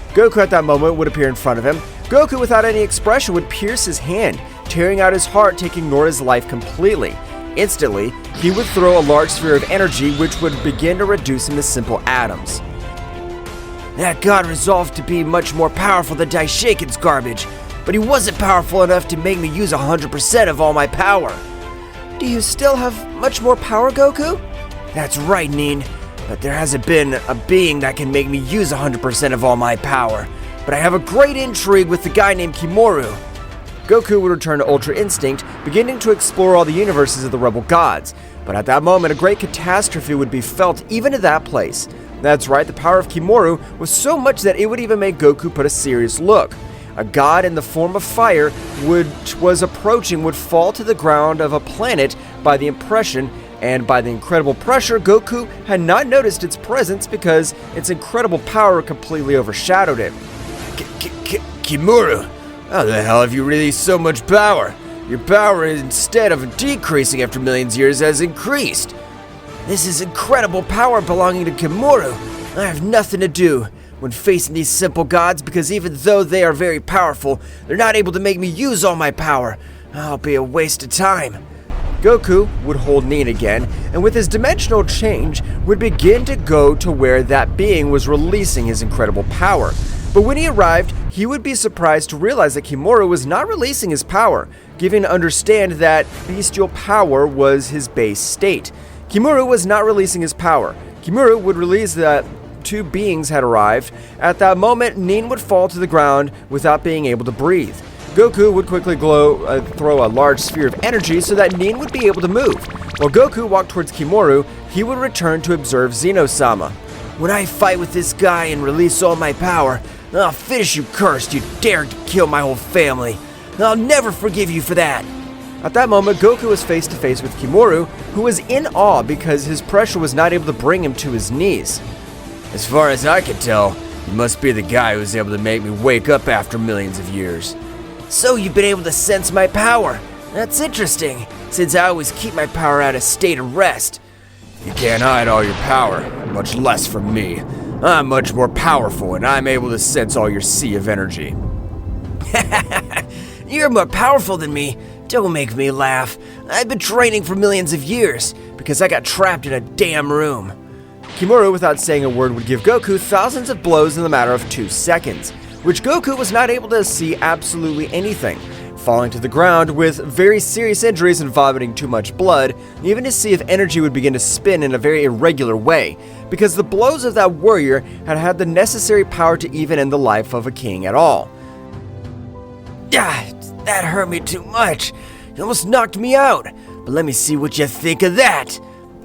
Goku at that moment would appear in front of him. Goku, without any expression, would pierce his hand, tearing out his heart, taking Noira's life completely. Instantly, he would throw a large sphere of energy which would begin to reduce him to simple atoms. That god resolved to be much more powerful than Daishinkan's garbage, but he wasn't powerful enough to make me use 100% of all my power. Do you still have much more power, Goku? That's right, Nin, but there hasn't been a being that can make me use 100% of all my power. But I have a great intrigue with the guy named Kimura. Goku would return to Ultra Instinct, beginning to explore all the universes of the rebel gods. But at that moment, a great catastrophe would be felt even in that place. That's right, the power of Kimura was so much that it would even make Goku put a serious look. A god in the form of fire, which was approaching, would fall to the ground of a planet by the impression, and by the incredible pressure, Goku had not noticed its presence because its incredible power completely overshadowed it. Kimura, how the hell have you released so much power? Your power, instead of decreasing after millions of years, has increased. This is incredible power belonging to Kimura. I have nothing to do when facing these simple gods because even though they are very powerful, they're not able to make me use all my power. I'll be a waste of time. Goku would hold Nin again, and with his dimensional change, would begin to go to where that being was releasing his incredible power. But when he arrived, he would be surprised to realize that Kimura was not releasing his power, giving to understand that bestial power was his base state. Kimura was not releasing his power. Kimura would release that two beings had arrived. At that moment, Nin would fall to the ground without being able to breathe. Goku would quickly throw a large sphere of energy so that Nin would be able to move. While Goku walked towards Kimura, he would return to observe Zeno-sama. When I fight with this guy and release all my power, I'll finish you cursed. You dared to kill my whole family. I'll never forgive you for that. At that moment, Goku was face to face with Kimura, who was in awe because his pressure was not able to bring him to his knees. As far as I can tell, you must be the guy who was able to make me wake up after millions of years. So you've been able to sense my power. That's interesting, since I always keep my power at a state of rest. You can't hide all your power, much less from me. I'm much more powerful, and I'm able to sense all your sea of energy. You're more powerful than me. Don't make me laugh. I've been training for millions of years, because I got trapped in a damn room. Kimura, without saying a word, would give Goku thousands of blows in the matter of 2 seconds, which Goku was not able to see absolutely anything, falling to the ground with very serious injuries and vomiting too much blood, even to see if energy would begin to spin in a very irregular way, because the blows of that warrior had had the necessary power to even end the life of a king at all. That hurt me too much. You almost knocked me out. But let me see what you think of that.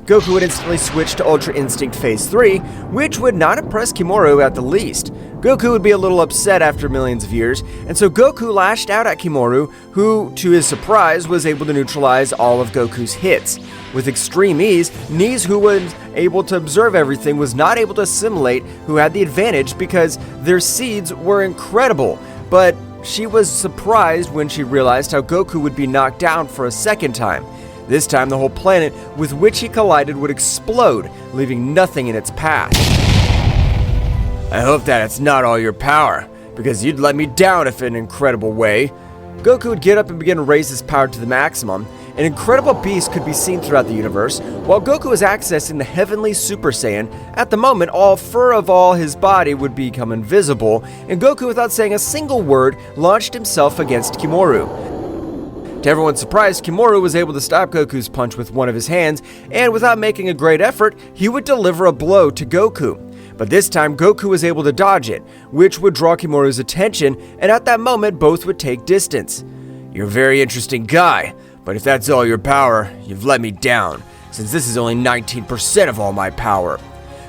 Goku would instantly switch to Ultra Instinct Phase 3, which would not impress Kimura at the least. Goku would be a little upset after millions of years, and so Goku lashed out at Kimura, who, to his surprise, was able to neutralize all of Goku's hits. With extreme ease, Nis, who was able to observe everything, was not able to assimilate, who had the advantage because their seeds were incredible, but she was surprised when she realized how Goku would be knocked down for a second time. This time, the whole planet with which he collided would explode, leaving nothing in its path. I hope that it's not all your power, because you'd let me down if in an incredible way. Goku would get up and begin to raise his power to the maximum. An incredible beast could be seen throughout the universe, while Goku was accessing the heavenly Super Saiyan. At the moment, all fur of all his body would become invisible, and Goku, without saying a single word, launched himself against Kimura. To everyone's surprise, Kimura was able to stop Goku's punch with one of his hands, and without making a great effort, he would deliver a blow to Goku. But this time, Goku was able to dodge it, which would draw Kimura's attention, and at that moment, both would take distance. You're a very interesting guy, but if that's all your power, you've let me down, since this is only 19% of all my power.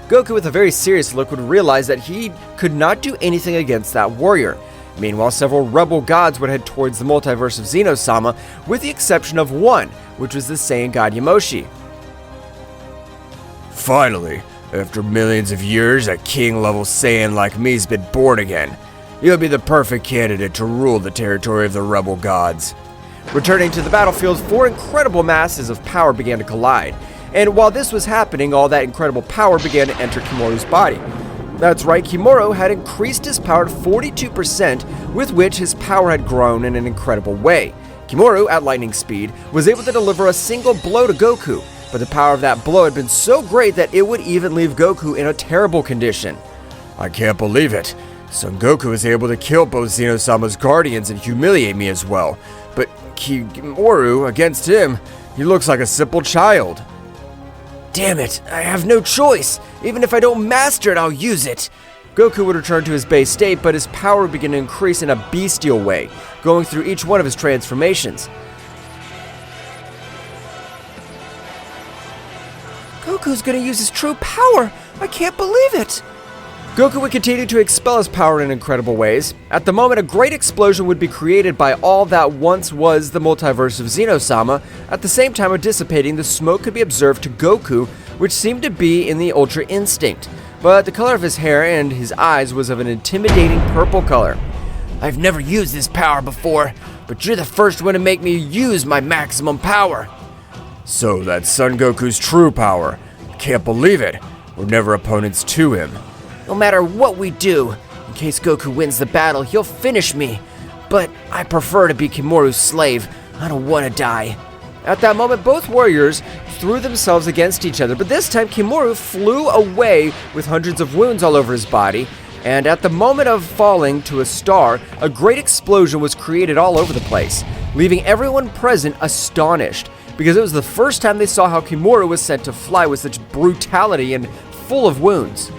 Goku, with a very serious look, would realize that he could not do anything against that warrior. Meanwhile, several rebel gods would head towards the multiverse of Zeno-sama, with the exception of one, which was the Saiyan god Yamoshi. Finally, after millions of years, a king-level Saiyan like me's been born again. You'll be the perfect candidate to rule the territory of the rebel gods. Returning to the battlefield, 4 incredible masses of power began to collide. And while this was happening, all that incredible power began to enter Kimuru's body. That's right, Kimura had increased his power to 42%, with which his power had grown in an incredible way. Kimura, at lightning speed, was able to deliver a single blow to Goku, but the power of that blow had been so great that it would even leave Goku in a terrible condition. I can't believe it. Son Goku was able to kill both Zeno-sama's guardians and humiliate me as well, but Kimura, against him, he looks like a simple child. Damn it, I have no choice. Even if I don't master it, I'll use it. Goku would return to his base state, but his power would begin to increase in a bestial way, going through each one of his transformations. Goku's gonna use his true power. I can't believe it. Goku would continue to expel his power in incredible ways. At the moment, a great explosion would be created by all that once was the multiverse of Zeno-sama. At the same time of dissipating, the smoke could be observed to Goku, which seemed to be in the Ultra Instinct. But the color of his hair and his eyes was of an intimidating purple color. I've never used this power before, but you're the first one to make me use my maximum power. So that's Son Goku's true power. Can't believe it. We're never opponents to him. No matter what we do, in case Goku wins the battle, he'll finish me. But I prefer to be Kimuru's slave. I don't want to die. At that moment, both warriors threw themselves against each other, but this time Kimura flew away with hundreds of wounds all over his body, and at the moment of falling to a star, a great explosion was created all over the place, leaving everyone present astonished, because it was the first time they saw how Kimura was sent to fly with such brutality and full of wounds.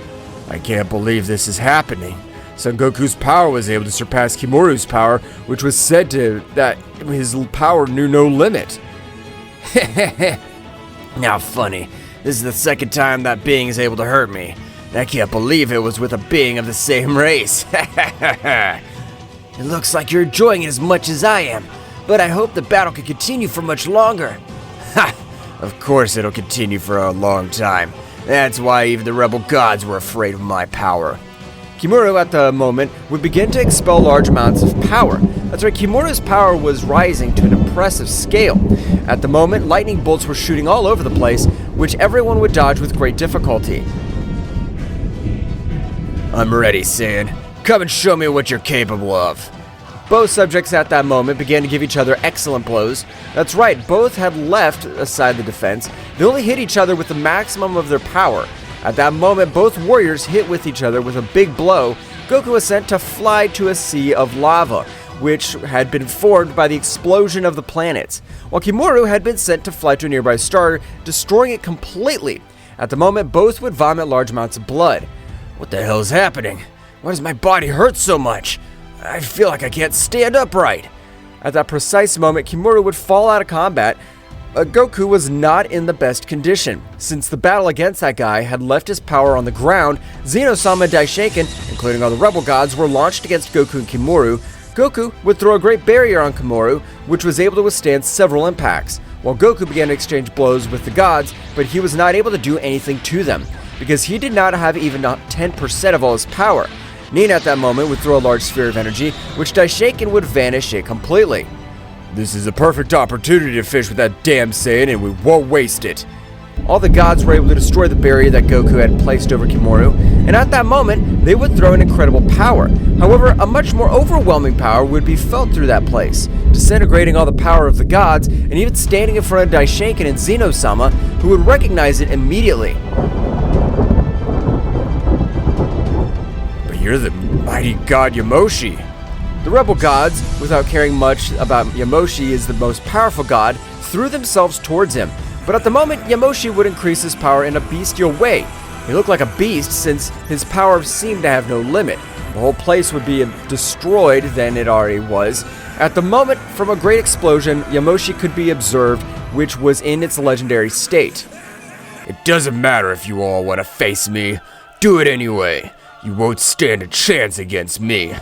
I can't believe this is happening. Son Goku's power was able to surpass Kimuru's power, which was said to that his power knew no limit. Now funny, this is the second time that being is able to hurt me. I can't believe it was with a being of the same race. It looks like you're enjoying it as much as I am, but I hope the battle can continue for much longer. Ha! Of course it'll continue for a long time. That's why even the rebel gods were afraid of my power. Kimura at the moment would begin to expel large amounts of power. That's right, Kimura's power was rising to an impressive scale. At the moment, lightning bolts were shooting all over the place, which everyone would dodge with great difficulty. I'm ready, Saiyan. Come and show me what you're capable of. Both subjects at that moment began to give each other excellent blows. That's right, both had left aside the defense. They only hit each other with the maximum of their power. At that moment, both warriors hit with each other with a big blow. Goku was sent to fly to a sea of lava, which had been formed by the explosion of the planets, while Kimura had been sent to fly to a nearby star, destroying it completely. At the moment, both would vomit large amounts of blood. What the hell is happening? Why does my body hurt so much? I feel like I can't stand upright. At that precise moment, Kimura would fall out of combat. Goku was not in the best condition. Since the battle against that guy had left his power on the ground, Zeno-sama and Daishoken, including all the rebel gods, were launched against Goku and Kimura. Goku would throw a great barrier on Kimura, which was able to withstand several impacts, while Goku began to exchange blows with the gods, but he was not able to do anything to them, because he did not have even 10% of all his power. Nin at that moment would throw a large sphere of energy, which Daishoken would vanish it completely. This is a perfect opportunity to fish with that damn Saiyan, and we won't waste it. All the gods were able to destroy the barrier that Goku had placed over Kimura, and at that moment, they would throw an incredible power. However, a much more overwhelming power would be felt through that place, disintegrating all the power of the gods, and even standing in front of Daishoken and Zeno-sama, who would recognize it immediately. But you're the mighty god Yamoshi. The rebel gods, without caring much about Yamoshi as the most powerful god, threw themselves towards him. But at the moment, Yamoshi would increase his power in a bestial way. He looked like a beast since his power seemed to have no limit. The whole place would be destroyed than it already was. At the moment, from a great explosion, Yamoshi could be observed, which was in its legendary state. It doesn't matter if you all want to face me. Do it anyway. You won't stand a chance against me.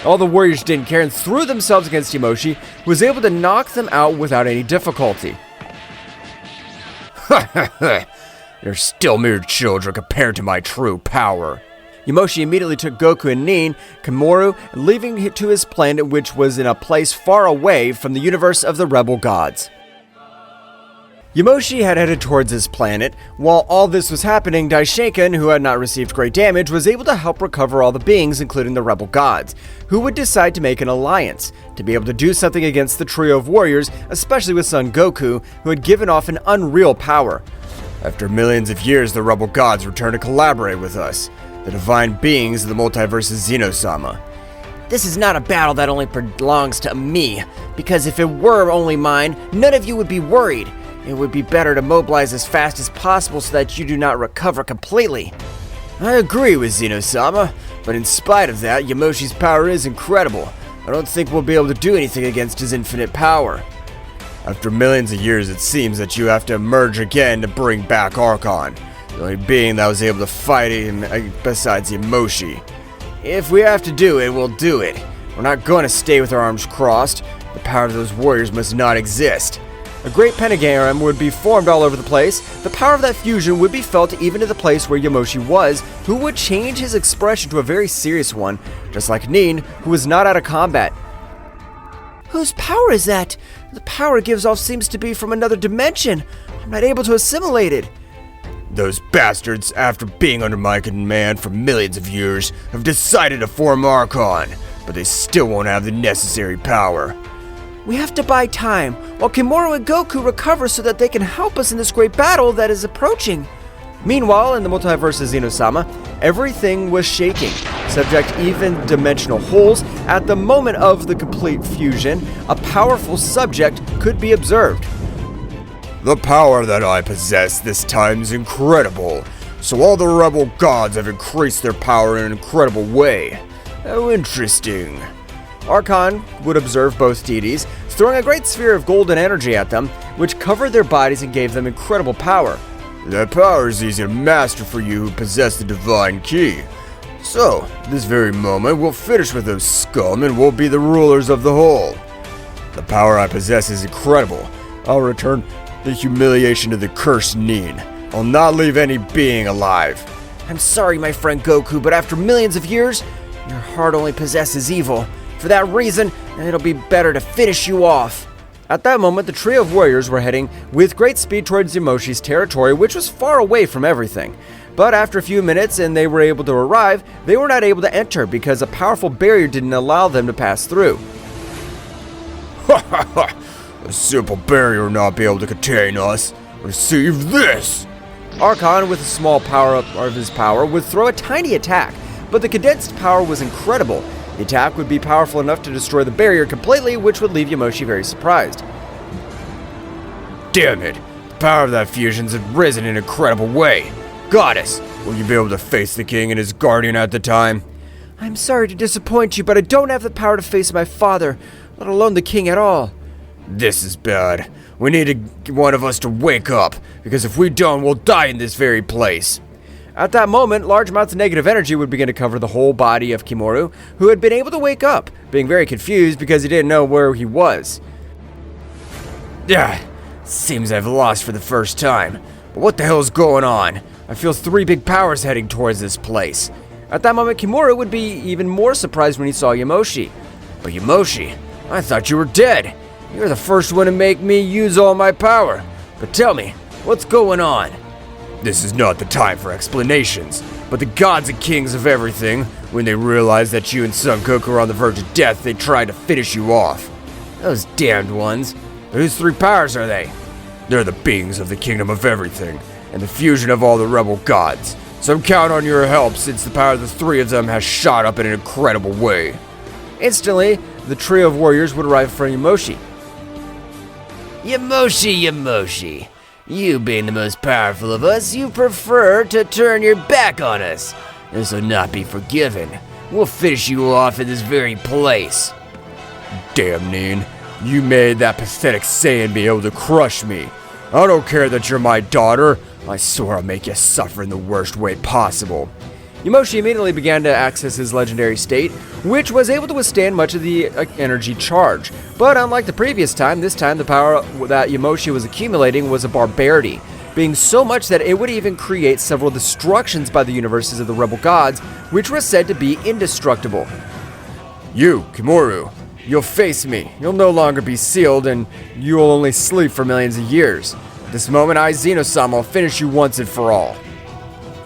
All the warriors didn't care and threw themselves against Yamoshi, who was able to knock them out without any difficulty. You're still mere children compared to my true power. Yamoshi immediately took Goku and Nin, Kimura, leaving him to his planet, which was in a place far away from the universe of the rebel gods. Yamoshi had headed towards his planet. While all this was happening, Daishoken, who had not received great damage, was able to help recover all the beings, including the rebel gods, who would decide to make an alliance, to be able to do something against the trio of warriors, especially with Son Goku, who had given off an unreal power. After millions of years, the rebel gods returned to collaborate with us, the divine beings of the multiverse's Zeno-sama. This is not a battle that only belongs to me, because if it were only mine, none of you would be worried. It would be better to mobilize as fast as possible so that you do not recover completely. I agree with Zeno-sama, but in spite of that, Yamoshi's power is incredible. I don't think we'll be able to do anything against his infinite power. After millions of years, it seems that you have to emerge again to bring back Archon, the only being that was able to fight him besides Yamoshi. If we have to do it, we'll do it. We're not going to stay with our arms crossed. The power of those warriors must not exist. A great pentagram would be formed all over the place. The power of that fusion would be felt even to the place where Yamoshi was, who would change his expression to a very serious one, just like Nin, who was not out of combat. Whose power is that? The power it gives off seems to be from another dimension. I'm not able to assimilate it. Those bastards, after being under my command for millions of years, have decided to form Archon, but they still won't have the necessary power. We have to buy time, while Kimura and Goku recover so that they can help us in this great battle that is approaching. Meanwhile, in the multiverse of Zeno-sama, everything was shaking. Subject even dimensional holes. At the moment of the complete fusion, a powerful subject could be observed. The power that I possess this time is incredible. So all the rebel gods have increased their power in an incredible way. How interesting. Archon would observe both deities, throwing a great sphere of golden energy at them, which covered their bodies and gave them incredible power. That power is easy to master for you who possess the divine key. So, this very moment, we'll finish with those scum and we'll be the rulers of the whole. The power I possess is incredible. I'll return the humiliation to the cursed Nin. I'll not leave any being alive. I'm sorry, my friend Goku, but after millions of years, your heart only possesses evil. For that reason, it'll be better to finish you off. At that moment, the trio of warriors were heading with great speed towards Yamoshi's territory, which was far away from everything. But after a few minutes and they were able to arrive, they were not able to enter because a powerful barrier didn't allow them to pass through. Ha ha ha! A simple barrier will not be able to contain us. Receive this! Archon, with a small power-up of his power, would throw a tiny attack, but the condensed power was incredible. The attack would be powerful enough to destroy the barrier completely, which would leave Yamoshi very surprised. Damn it! The power of that fusion's risen in an incredible way. Goddess, will you be able to face the king and his guardian at the time? I'm sorry to disappoint you, but I don't have the power to face my father, let alone the king at all. This is bad. We need one of us to wake up, because if we don't, we'll die in this very place. At that moment, large amounts of negative energy would begin to cover the whole body of Kimura, who had been able to wake up, being very confused because he didn't know where he was. Seems I've lost for the first time. But what the hell is going on? I feel 3 big powers heading towards this place. At that moment, Kimura would be even more surprised when he saw Yamoshi. But Yamoshi, I thought you were dead. You're the first one to make me use all my power. But tell me, what's going on? This is not the time for explanations, but the gods and kings of everything, when they realized that you and Son Goku are on the verge of death, they tried to finish you off. Those damned ones. Whose 3 powers are they? They're the beings of the kingdom of everything, and the fusion of all the rebel gods. So count on your help since the power of the 3 of them has shot up in an incredible way. Instantly, the trio of warriors would arrive for Yamoshi. Yamoshi, you being the most powerful of us, you prefer to turn your back on us. This will not be forgiven. We'll finish you off in this very place. Damn, Nin. You made that pathetic Saiyan be able to crush me. I don't care that you're my daughter. I swear I'll make you suffer in the worst way possible. Yamoshi immediately began to access his legendary state, which was able to withstand much of the energy charge. But unlike the previous time, this time the power that Yamoshi was accumulating was a barbarity, being so much that it would even create several destructions by the universes of the rebel gods, which were said to be indestructible. You, Kimura, you'll face me. You'll no longer be sealed, and you'll only sleep for millions of years. At this moment, I, Zeno-sama, will finish you once and for all.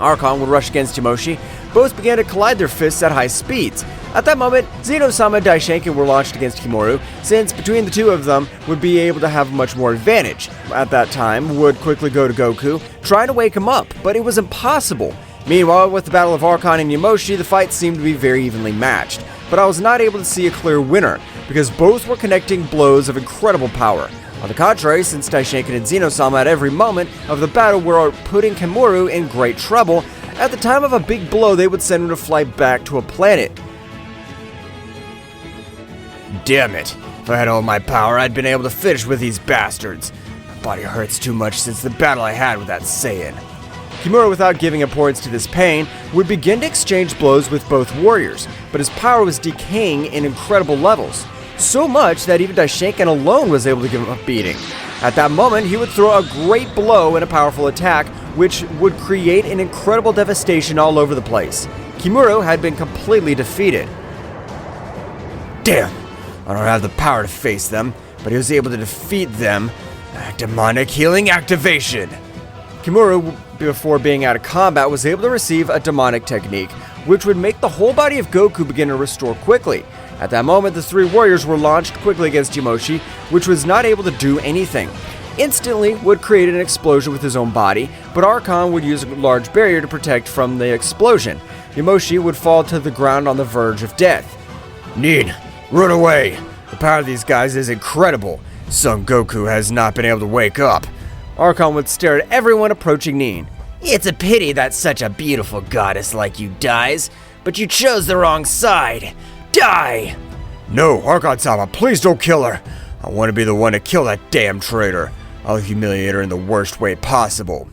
Archon would rush against Yamoshi. Both began to collide their fists at high speeds. At that moment, Zeno-sama and Daishinkan were launched against Kimura, since between the two of them would be able to have much more advantage. At that time, would quickly go to Goku, trying to wake him up, but it was impossible. Meanwhile, with the battle of Archon and Yamoshi, the fight seemed to be very evenly matched, but I was not able to see a clear winner, because both were connecting blows of incredible power. On the contrary, since Daishinkan and Zeno-sama at every moment of the battle were putting Kimura in great trouble, at the time of a big blow they would send him to fly back to a planet. Damn it. If I had all my power, I'd been able to finish with these bastards. My body hurts too much since the battle I had with that Saiyan. Kimura, without giving importance to this pain, would begin to exchange blows with both warriors, but his power was decaying in incredible levels. So much that even Daishinkan alone was able to give him a beating. At that moment, he would throw a great blow and a powerful attack, which would create an incredible devastation all over the place. Kimura had been completely defeated. Damn, I don't have the power to face them, but he was able to defeat them. Demonic healing activation. Kimura, before being out of combat, was able to receive a demonic technique, which would make the whole body of Goku begin to restore quickly. At that moment, the three warriors were launched quickly against Yamoshi, which was not able to do anything. Instantly would create an explosion with his own body, but Archon would use a large barrier to protect from the explosion. Yamoshi would fall to the ground on the verge of death. Nin, run away! The power of these guys is incredible. Son Goku has not been able to wake up. Archon would stare at everyone approaching Nin. It's a pity that such a beautiful goddess like you dies, but you chose the wrong side. Die! No, Archon-sama, please don't kill her. I want to be the one to kill that damn traitor. I'll humiliate her in the worst way possible.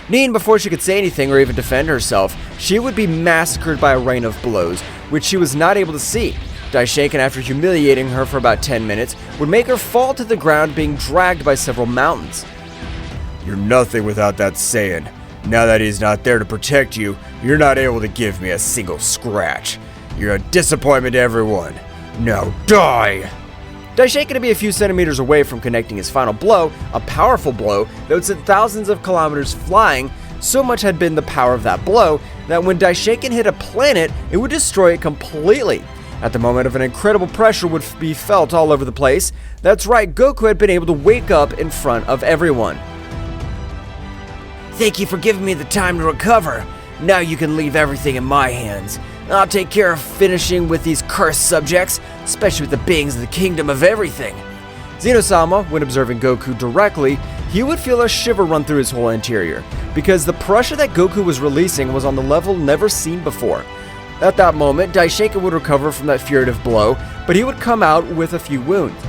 Nin, before she could say anything or even defend herself, she would be massacred by a rain of blows, which she was not able to see. Daishinkan, after humiliating her for about 10 minutes, would make her fall to the ground, being dragged by several mountains. You're nothing without that Saiyan. Now that he's not there to protect you, you're not able to give me a single scratch. You're a disappointment to everyone. Now die! Daishinkan to be a few centimeters away from connecting his final blow, a powerful blow that would send thousands of kilometers flying. So much had been the power of that blow that when Daishinkan hit a planet, it would destroy it completely. At the moment of an incredible pressure would be felt all over the place. That's right, Goku had been able to wake up in front of everyone. Thank you for giving me the time to recover. Now you can leave everything in my hands. I'll take care of finishing with these cursed subjects, especially with the beings of the kingdom of everything. Zeno-sama, when observing Goku directly, he would feel a shiver run through his whole interior, because the pressure that Goku was releasing was on the level never seen before. At that moment, Daishinkan would recover from that furitive blow, but he would come out with a few wounds.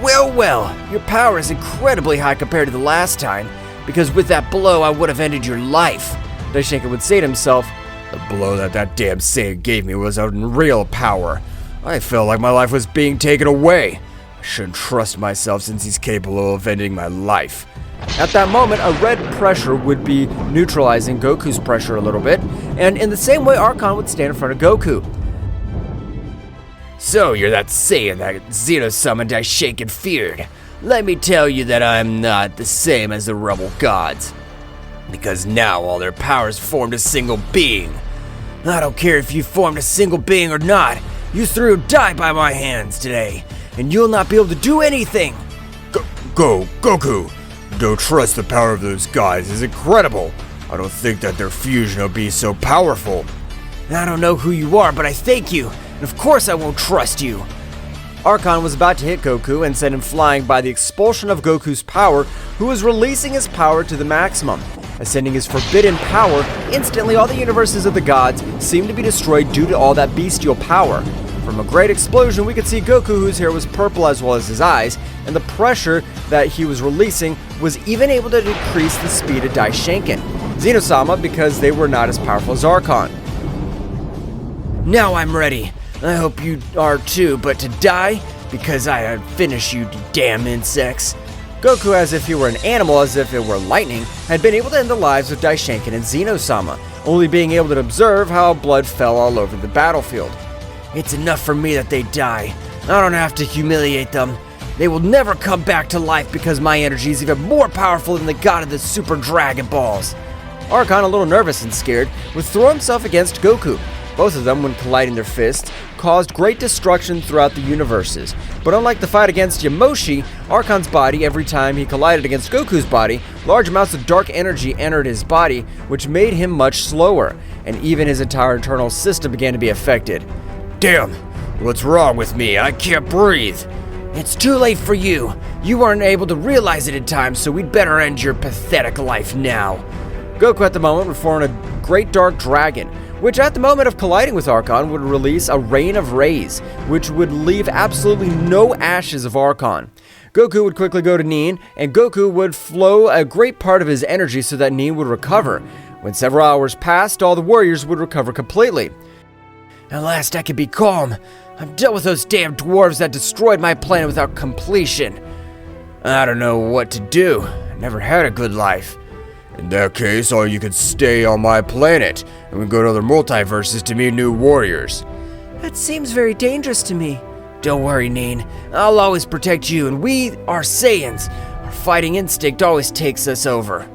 Well, your power is incredibly high compared to the last time, because with that blow I would have ended your life. Daishinkan would say to himself, The blow that damn Saiyan gave me was unreal power. I felt like my life was being taken away. I shouldn't trust myself since he's capable of ending my life. At that moment, a red pressure would be neutralizing Goku's pressure a little bit, and in the same way, Archon would stand in front of Goku. So you're that Saiyan that Zeno-sama Daishinkan feared. Let me tell you that I'm not the same as the rebel gods. Because now all their powers formed a single being. I don't care if you formed a single being or not. You three will die by my hands today, and you'll not be able to do anything. Goku! Don't trust the power of those guys. It's incredible. I don't think that their fusion will be so powerful. I don't know who you are, but I thank you, and of course I won't trust you. Archon was about to hit Goku and send him flying by the expulsion of Goku's power, who was releasing his power to the maximum. Ascending his forbidden power, instantly all the universes of the gods seemed to be destroyed due to all that bestial power. From a great explosion, we could see Goku, whose hair was purple as well as his eyes, and the pressure that he was releasing was even able to decrease the speed of Daishinkan. Zeno-sama, because they were not as powerful as Archon. Now I'm ready. I hope you are too, but to die? Because I finish you damn insects. Goku, as if he were an animal, as if it were lightning, had been able to end the lives of Daishinkan and Zeno-sama, only being able to observe how blood fell all over the battlefield. It's enough for me that they die. I don't have to humiliate them. They will never come back to life because my energy is even more powerful than the god of the Super Dragon Balls. Archon, a little nervous and scared, would throw himself against Goku. Both of them, when colliding their fists, caused great destruction throughout the universes. But unlike the fight against Yamoshi, Archon's body, every time he collided against Goku's body, large amounts of dark energy entered his body, which made him much slower, and even his entire internal system began to be affected. Damn! What's wrong with me? I can't breathe. It's too late for you. You weren't able to realize it in time, so we'd better end your pathetic life now. Goku at the moment would form a great dark dragon, which at the moment of colliding with Archon would release a rain of rays, which would leave absolutely no ashes of Archon. Goku would quickly go to Nin, and Goku would flow a great part of his energy so that Nin would recover. When several hours passed, all the warriors would recover completely. At last I can be calm. I'm done with those damn dwarves that destroyed my planet without completion. I don't know what to do. I never had a good life. In that case, all you could stay on my planet, and we go to other multiverses to meet new warriors. That seems very dangerous to me. Don't worry, Nin. I'll always protect you, and we are Saiyans. Our fighting instinct always takes us over.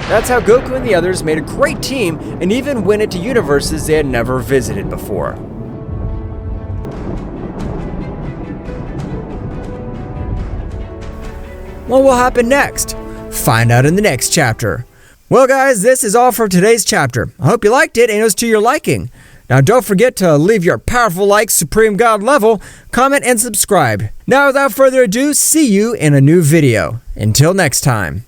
That's how Goku and the others made a great team and even went into universes they had never visited before. What will happen next? Find out in the next chapter. Well guys, this is all for today's chapter. I hope you liked it and it was to your liking. Now don't forget to leave your powerful like Supreme God level, comment, and subscribe. Now without further ado, see you in a new video. Until next time.